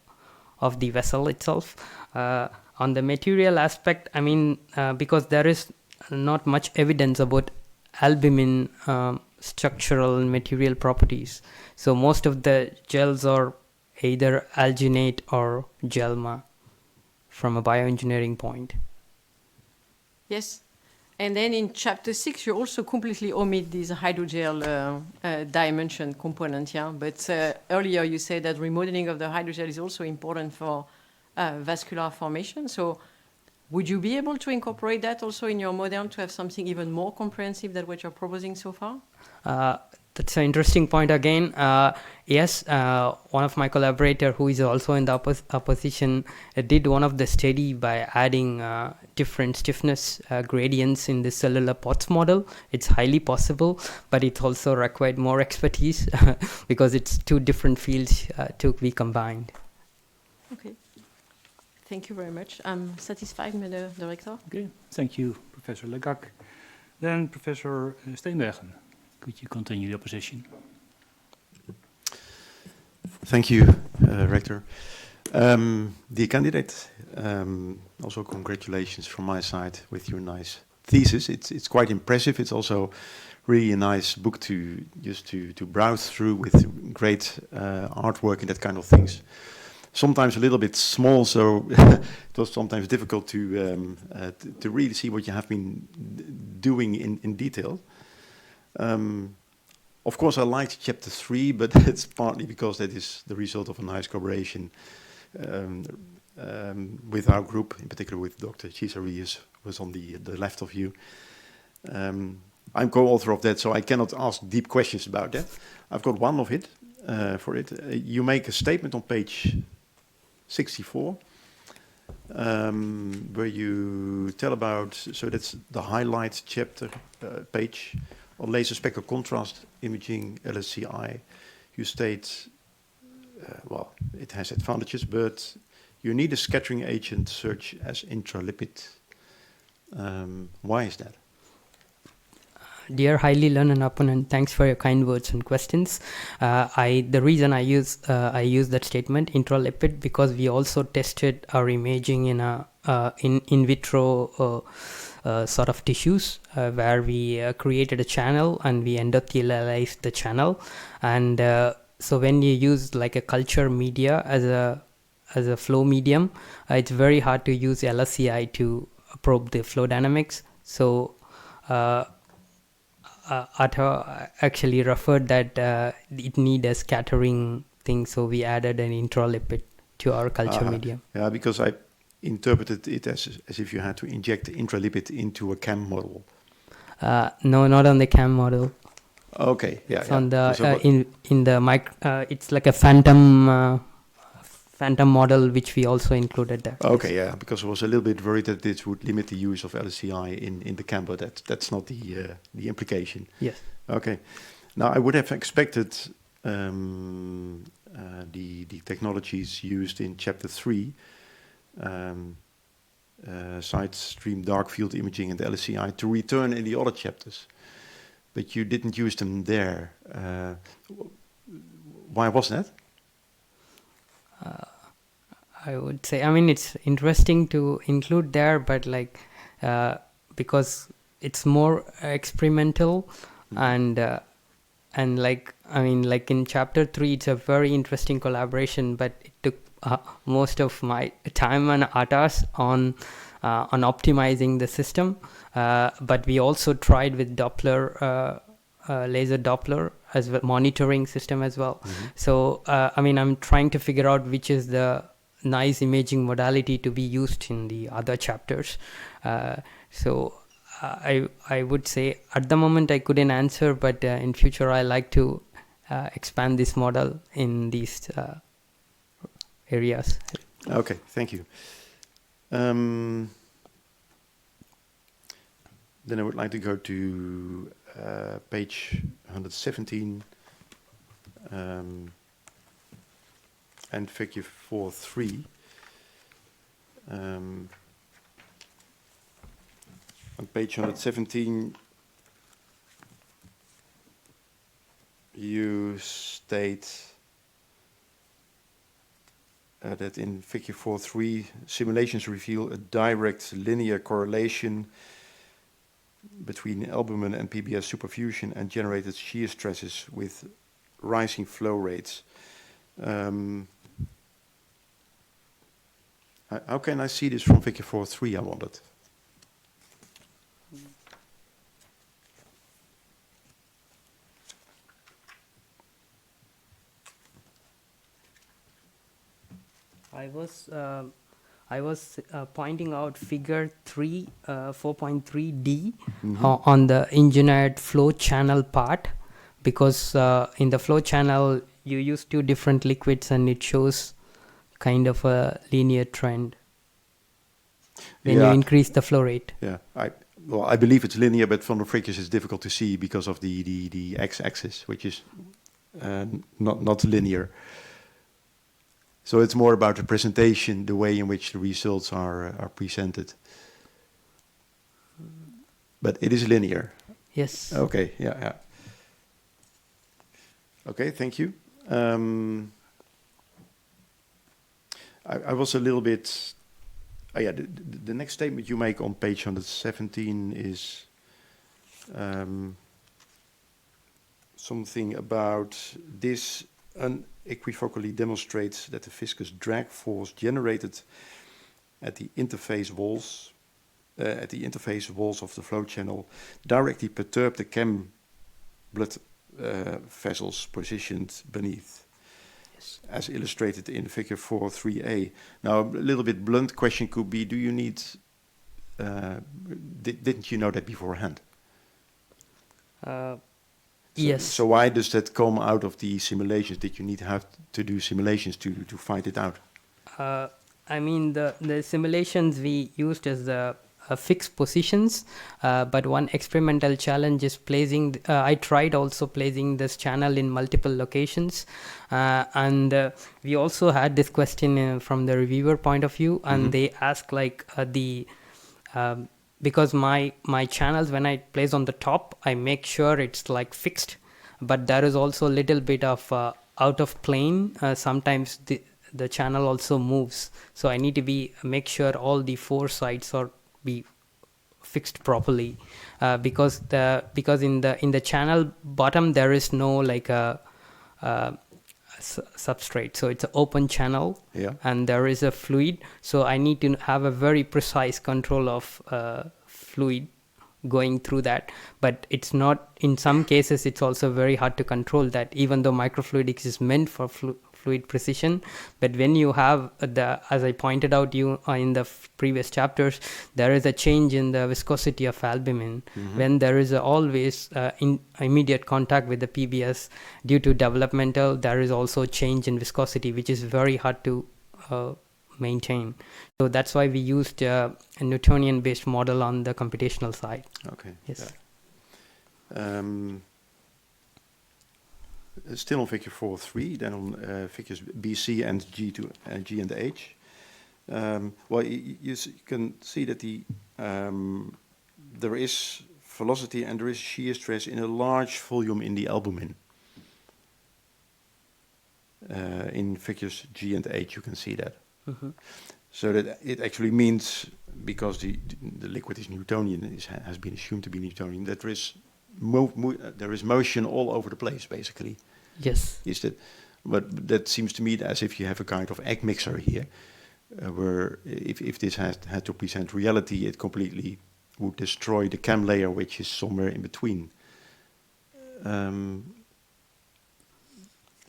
vessel itself. On the material aspect, I mean, because there is not much evidence about albumin structural and material properties, so most of the gels are either alginate or gelma from a bioengineering point. Yes. And then in chapter 6, you also completely omit this hydrogel dimension component, yeah? But earlier you said that remodeling of the hydrogel is also important for vascular formation. So would you be able to incorporate that also in your model to have something even more comprehensive than what you're proposing so far? That's an interesting point again. Yes, one of my collaborator who is also in the opposition did one of the study by adding different stiffness gradients in the cellular POTS model. It's highly possible, but it also required more expertise because it's two different fields to be combined. Okay. Thank you very much. I'm satisfied, Madam Director. Okay, thank you, Professor Legac. Then Professor Steenbergen, could you continue the opposition? Thank you, Rector. Dear candidate, also congratulations from my side with your nice thesis. It's quite impressive. It's also really a nice book to browse through with great artwork and that kind of things. Sometimes a little bit small, so it was sometimes difficult to really see what you have been doing in detail. Of course, I liked chapter 3, but it's partly because that is the result of a nice collaboration with our group, in particular with Dr. Chisari, was on the left of you. I'm co-author of that, so I cannot ask deep questions about that. I've got one of it for it. You make a statement on page 64, where you tell about, so that's the highlight chapter page, on laser spectral contrast imaging, LSCI. You state, well, it has advantages, but you need a scattering agent such as intralipid. Why is that? Dear highly learned opponent, thanks for your kind words and questions. The reason I use that statement, intralipid, because we also tested our imaging in a in vitro sort of tissues where we created a channel and we endothelialized the channel, and so when you use like a culture media as a flow medium, it's very hard to use LSCI to probe the flow dynamics. So Atta actually referred that it need a scattering thing, so we added an intralipid to our culture medium. Yeah, because I interpreted it as if you had to inject the intralipid into a CAM model. No, not on the CAM model. Okay, yeah. It's on the in the it's like a phantom model which we also included there. Okay, yeah, because I was a little bit worried that this would limit the use of LSCI in the CAM, but that's not the implication. Yes. Okay. Now I would have expected the technologies used in chapter 3, side stream dark field imaging and LSCI, to return in the other chapters, but you didn't use them there. Why was that? I would say, I mean, it's interesting to include there, but like because it's more experimental, and like, I mean, like in chapter 3, it's a very interesting collaboration, but it took most of my time and Atta's on optimizing the system. But we also tried with Doppler, laser Doppler as well, monitoring system as well. Mm-hmm. So, I mean, I'm trying to figure out which is the nice imaging modality to be used in the other chapters. So I would say at the moment I couldn't answer, but in future I like to expand this model in these areas. Okay, thank you. Then I would like to go to page 117 and figure 4.3. On page 117, you state that in figure 4.3, simulations reveal a direct linear correlation between albumin and PBS superfusion and generated shear stresses with rising flow rates. How can I see this from figure 4.3, I wondered? I was pointing out figure 3, 4.3D on the engineered flow channel part, because in the flow channel you use 2 different liquids and it shows kind of a linear trend when you increase the flow rate. Yeah, I believe it's linear, but from the figures it's difficult to see because of the x-axis, which is not linear. So it's more about the presentation, the way in which the results are presented. But it is linear. Yes. Okay, yeah. Okay, thank you. I was a little bit... the next statement you make on page 117 is something about this unequivocally demonstrates that the viscous drag force generated at the interface walls of the flow channel directly perturb the cam blood vessels positioned beneath, as illustrated in figure 4.3a. Now, a little bit blunt question could be, do you need, didn't you know that beforehand? Yes. So why does that come out of the simulations? Did you need to have to do simulations to find it out? I mean, the simulations we used as the fixed positions, but one experimental challenge is placing, I tried also placing this channel in multiple locations, and we also had this question from the reviewer point of view, and they ask like because my channels, when I place on the top, I make sure it's like fixed, but there is also a little bit of out of plane. Sometimes the channel also moves, so I need to make sure all the 4 sides are be fixed properly, because in the channel bottom there is no like a substrate, so it's an open channel, and there is a fluid, so I need to have a very precise control of fluid going through that. But it's not, in some cases it's also very hard to control that, even though microfluidics is meant for fluid precision. But when you have as I pointed out you in the previous chapters, there is a change in the viscosity of albumin. When there is always immediate contact with the PBS due to developmental, there is also change in viscosity, which is very hard to maintain. So that's why we used a Newtonian based model on the computational side. Okay. Yes. Yeah. Still on figure 4.3, then on figures BC and G and H. Well, you can see that there is velocity and there is shear stress in a large volume in the albumin. In figures G and H, you can see that. So that it actually means, because the liquid is Newtonian, has been assumed to be Newtonian, that there is motion all over the place, basically. Yes. But that seems to me as if you have a kind of egg mixer here, where if this had to present reality, it completely would destroy the cam layer, which is somewhere in between.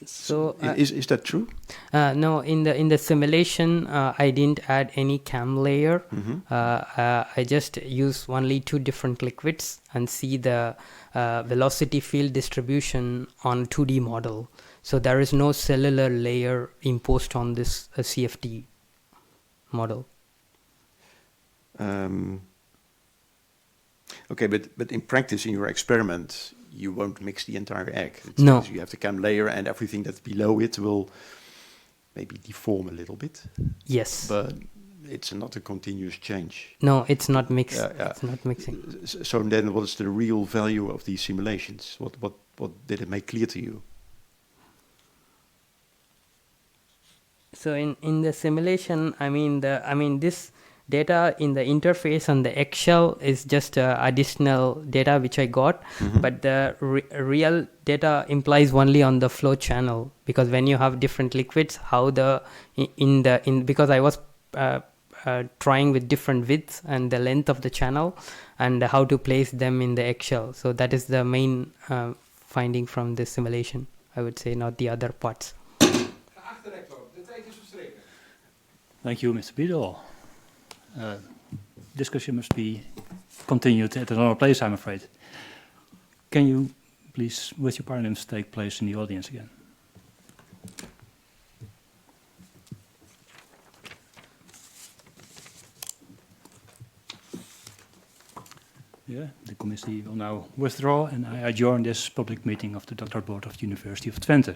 So is that true? No, in the simulation, I didn't add any cam layer. I just use only 2 different liquids and see the velocity field distribution on 2D model. So there is no cellular layer imposed on this CFD model. Okay, but in practice, in your experiment, you won't mix the entire egg. No. You have the cam layer, and everything that's below it will maybe deform a little bit. Yes. But it's not a continuous change. No, it's not mixed. Yeah, yeah. It's not mixing. So then, what is the real value of these simulations? What did it make clear to you? So in the simulation, this data in the interface on the eggshell is just additional data which I got, but the real data implies only on the flow channel, because when you have different liquids, how because I was trying with different widths and the length of the channel and how to place them in the eggshell. So that is the main finding from this simulation, I would say, not the other parts. Thank you, Mr. Biedel. Discussion must be continued at another place, I'm afraid. Can you please, with your pardons, take place in the audience again? Yeah, the committee will now withdraw, and I adjourn this public meeting of the Doctorate Board of the University of Twente.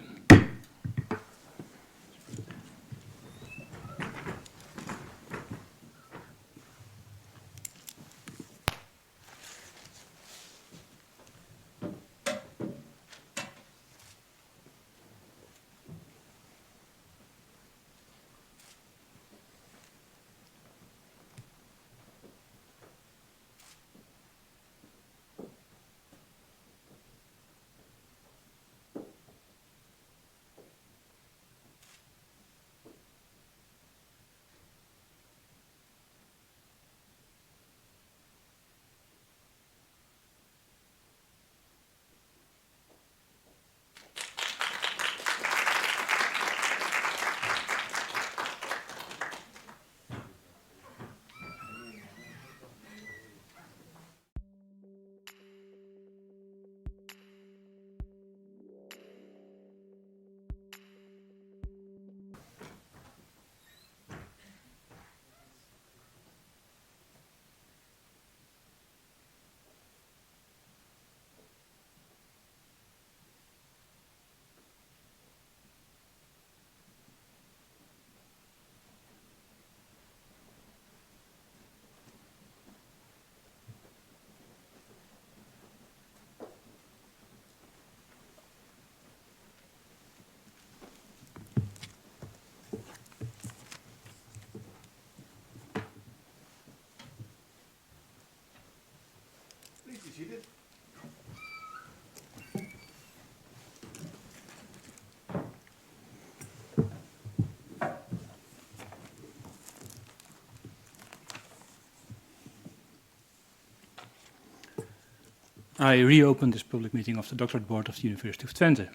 I reopen this public meeting of the Doctorate Board of the University of Twente.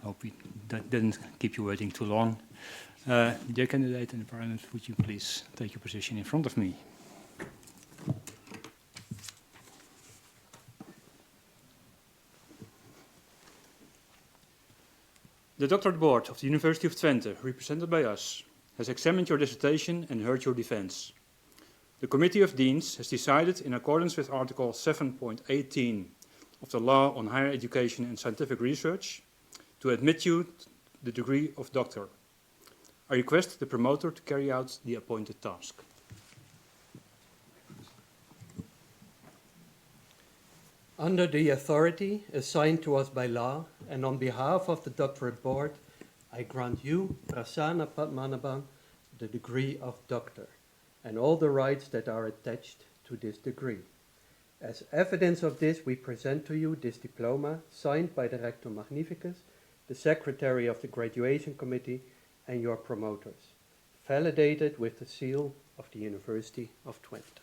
Hope that didn't keep you waiting too long. Dear candidate and the Parliament, would you please take your position in front of me? The Doctorate Board of the University of Twente, represented by us, has examined your dissertation and heard your defense. The Committee of Deans has decided, in accordance with Article 7.18 of the Law on Higher Education and Scientific Research, to admit you the degree of doctor. I request the promoter to carry out the appointed task. Under the authority assigned to us by law and on behalf of the Doctorate Board, I grant you, Prasanna Padmanaban, the degree of doctor and all the rights that are attached to this degree. As evidence of this, we present to you this diploma signed by the Rector Magnificus, the Secretary of the Graduation Committee, and your promoters, validated with the seal of the University of Twente.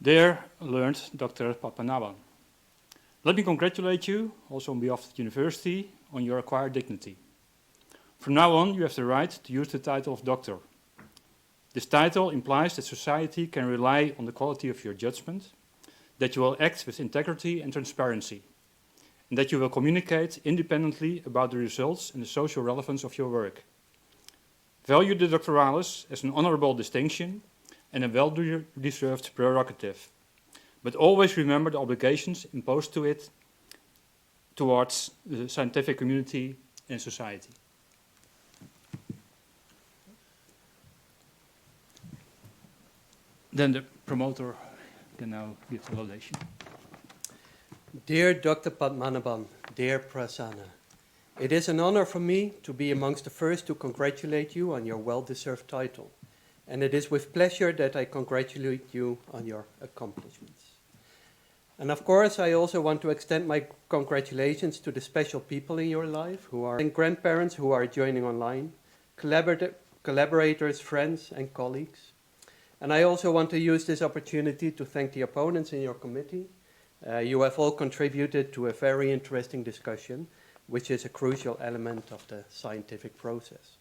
Dear learned Dr. Padmanaban. Let me congratulate you, also on behalf of the university, on your acquired dignity. From now on, you have the right to use the title of doctor. This title implies that society can rely on the quality of your judgment, that you will act with integrity and transparency, and that you will communicate independently about the results and the social relevance of your work. Value the doctoralis as an honorable distinction and a well-deserved prerogative, but always remember the obligations imposed to it towards the scientific community and society. Then the promoter can now give the laudation. Dear Dr. Padmanaban, dear Prasanna, it is an honor for me to be amongst the first to congratulate you on your well-deserved title, and it is with pleasure that I congratulate you on your accomplishments. And of course, I also want to extend my congratulations to the special people in your life who are and grandparents who are joining online, collaborators, friends, and colleagues. And I also want to use this opportunity to thank the opponents in your committee. You have all contributed to a very interesting discussion, which is a crucial element of the scientific process.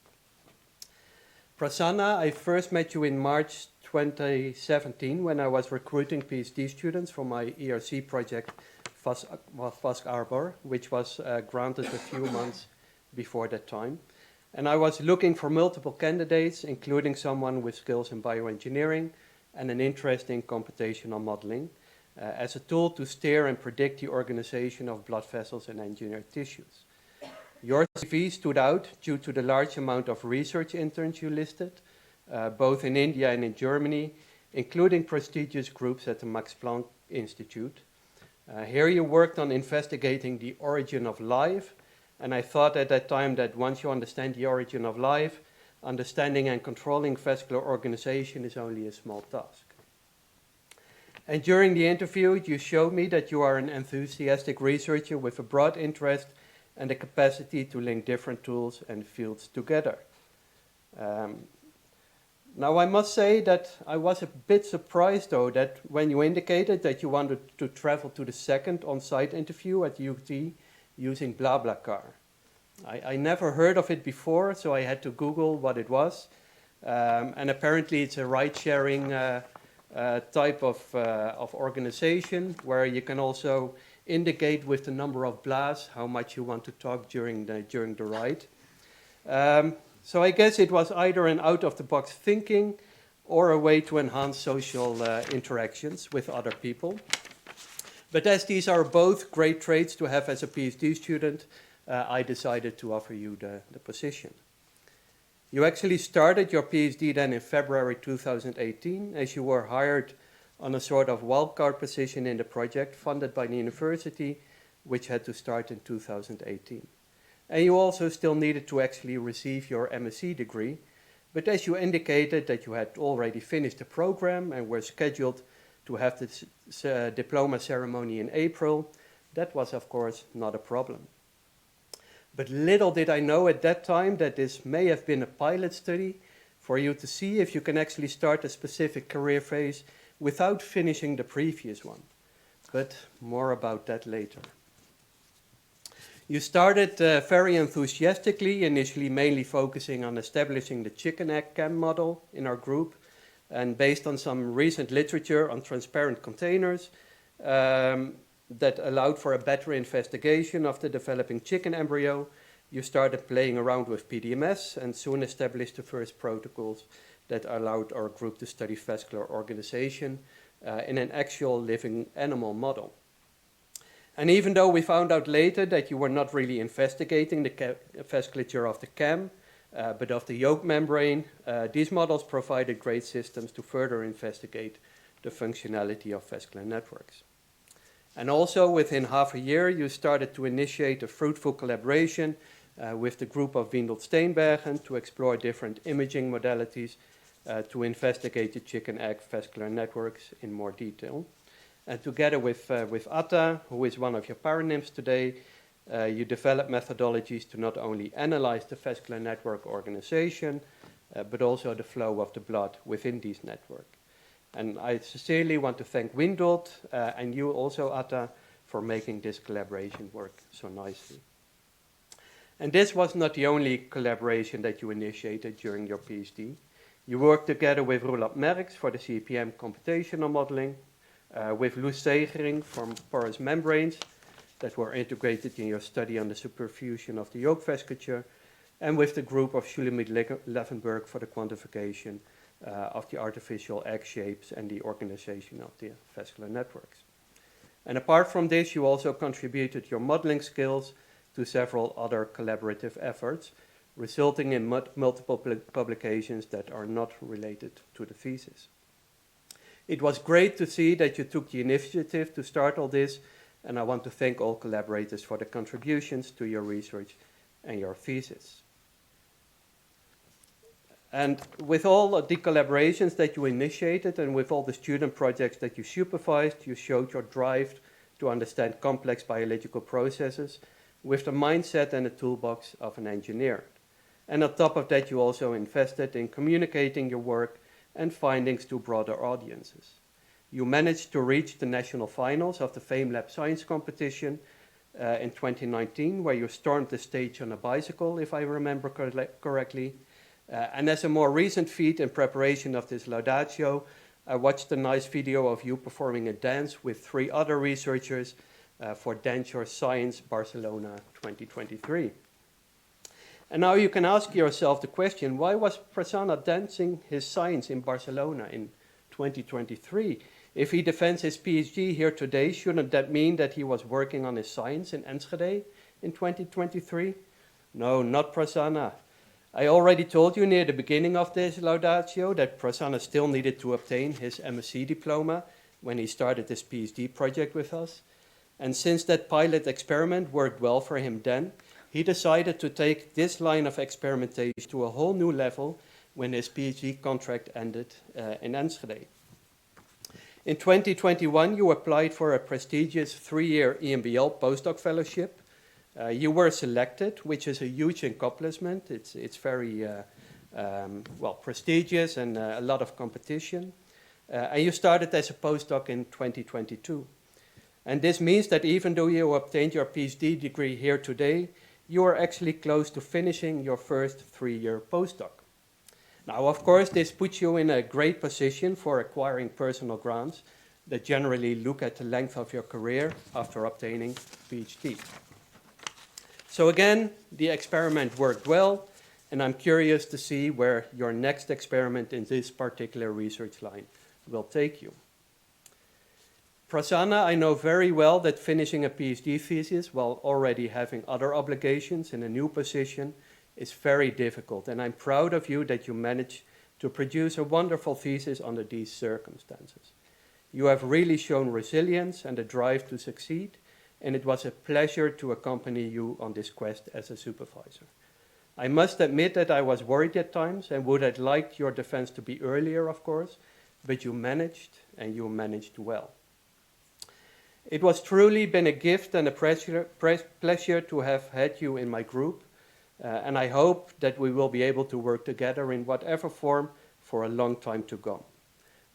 Prasanna, I first met you in March 2017 when I was recruiting PhD students for my ERC project, Vask Arbor, which was granted a few months before that time. And I was looking for multiple candidates, including someone with skills in bioengineering and an interest in computational modeling, as a tool to steer and predict the organization of blood vessels and engineered tissues. Your CV stood out due to the large amount of research interns you listed, both in India and in Germany, including prestigious groups at the Max Planck Institute. Here you worked on investigating the origin of life, and I thought at that time that once you understand the origin of life, understanding and controlling vascular organization is only a small task. And during the interview, you showed me that you are an enthusiastic researcher with a broad interest and the capacity to link different tools and fields together. Now, I must say that I was a bit surprised, though, that when you indicated that you wanted to travel to the second on-site interview at UT using BlaBlaCar. I never heard of it before, so I had to Google what it was. And apparently it's a ride-sharing type of organization where you can also indicate with the number of blas how much you want to talk during the ride. So I guess it was either an out-of-the-box thinking or a way to enhance social interactions with other people. But as these are both great traits to have as a PhD student, I decided to offer you the position. You actually started your PhD then in February 2018, as you were hired on a sort of wildcard position in the project funded by the university, which had to start in 2018. And you also still needed to actually receive your MSc degree, but as you indicated that you had already finished the program and were scheduled to have this diploma ceremony in April, that was of course not a problem. But little did I know at that time that this may have been a pilot study for you to see if you can actually start a specific career phase without finishing the previous one. But more about that later. You started very enthusiastically, initially mainly focusing on establishing the chicken egg cam model in our group, and based on some recent literature on transparent containers that allowed for a better investigation of the developing chicken embryo, you started playing around with PDMS and soon established the first protocols that allowed our group to study vascular organization in an actual living animal model. And even though we found out later that you were not really investigating the vasculature of the cam, but of the yolk membrane, these models provided great systems to further investigate the functionality of vascular networks. And also within half a year, you started to initiate a fruitful collaboration with the group of Wendel Steenbergen to explore different imaging modalities to investigate the chicken egg vascular networks in more detail. And together with Atta, who is one of your paranymphs today, you develop methodologies to not only analyze the vascular network organization, but also the flow of the blood within these networks. And I sincerely want to thank Windot and you also, Atta, for making this collaboration work so nicely. And this was not the only collaboration that you initiated during your PhD. You worked together with Roland Merks for the CPM computational modeling, with Loes Segering from porous membranes that were integrated in your study on the superfusion of the yolk vasculature, and with the group of Shulamit-Levenberg for the quantification of the artificial egg shapes and the organization of the vascular networks. And apart from this, you also contributed your modeling skills to several other collaborative efforts, resulting in multiple publications that are not related to the thesis. It was great to see that you took the initiative to start all this, and I want to thank all collaborators for the contributions to your research and your thesis. And with all of the collaborations that you initiated and with all the student projects that you supervised, you showed your drive to understand complex biological processes with the mindset and the toolbox of an engineer. And on top of that, you also invested in communicating your work and findings to broader audiences. You managed to reach the national finals of the FameLab Science Competition in 2019, where you stormed the stage on a bicycle, if I remember correctly. And as a more recent feat in preparation of this Laudatio, I watched a nice video of you performing a dance with 3 other researchers for Dance Your Science Barcelona 2023. And now you can ask yourself the question, why was Prasanna dancing his science in Barcelona in 2023? If he defends his PhD here today, shouldn't that mean that he was working on his science in Enschede in 2023? No, not Prasanna. I already told you near the beginning of this Laudatio that Prasanna still needed to obtain his MSc diploma when he started this PhD project with us. And since that pilot experiment worked well for him then, he decided to take this line of experimentation to a whole new level when his PhD contract ended in Enschede. In 2021, you applied for a prestigious 3-year EMBL postdoc fellowship. You were selected, which is a huge accomplishment. It's very prestigious and a lot of competition. And you started as a postdoc in 2022. And this means that even though you obtained your PhD degree here today, you are actually close to finishing your first 3-year postdoc. Now, of course, this puts you in a great position for acquiring personal grants that generally look at the length of your career after obtaining PhD. So again, the experiment worked well, and I'm curious to see where your next experiment in this particular research line will take you. Prasanna, I know very well that finishing a PhD thesis while already having other obligations in a new position is very difficult, and I'm proud of you that you managed to produce a wonderful thesis under these circumstances. You have really shown resilience and a drive to succeed, and it was a pleasure to accompany you on this quest as a supervisor. I must admit that I was worried at times and would have liked your defense to be earlier, of course, but you managed, and you managed well. It was truly been a gift and a pleasure to have had you in my group, and I hope that we will be able to work together in whatever form for a long time to come.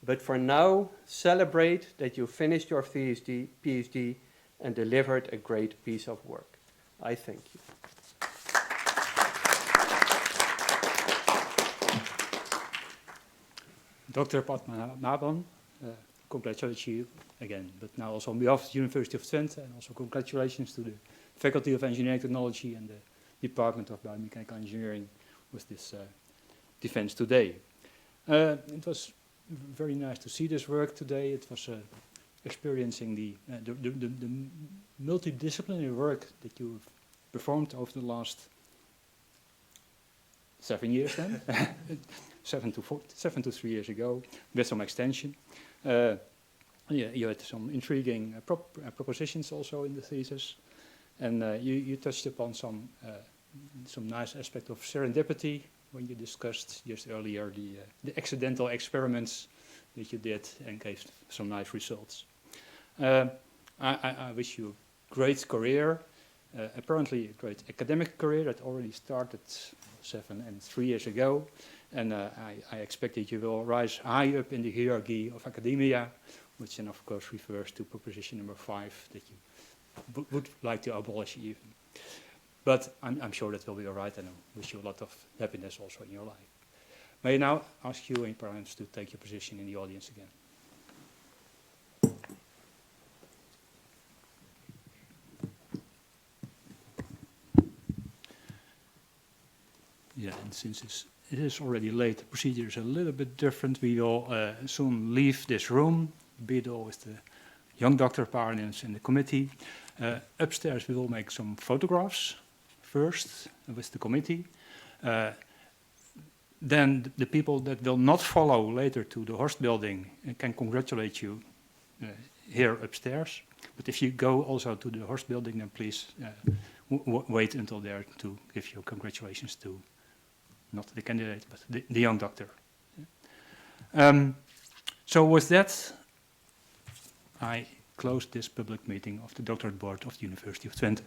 But for now, celebrate that you finished your PhD and delivered a great piece of work. I thank you. Dr. Padmanaban, congratulate you again, but now also on behalf of the University of Twente, and also congratulations to the Faculty of Engineering Technology and the Department of Biomechanical Engineering with this defense today. It was very nice to see this work today. It was experiencing the multidisciplinary work that you've performed over the last 7 years then, 7 to 3 years ago, with some extension. You had some intriguing propositions also in the thesis, and you touched upon some nice aspect of serendipity when you discussed just earlier the accidental experiments that you did and gave some nice results. I wish you a great career, Apparently a great academic career that already started 7 and 3 years ago. And I expect that you will rise high up in the hierarchy of academia, which then of course refers to proposition number 5 that you would like to abolish even. But I'm sure that will be all right, and I wish you a lot of happiness also in your life. May I now ask you and parents to take your position in the audience again. Yeah, and since it is already late, the procedure is a little bit different. We will soon leave this room, be it all with the young doctor parents in the committee. Upstairs we will make some photographs first with the committee. Then the people that will not follow later to the Horst building can congratulate you here upstairs. But if you go also to the Horst building, then please wait until there to give your congratulations to not the candidate, but the young doctor. So with that, I close this public meeting of the Doctorate Board of the University of Twente.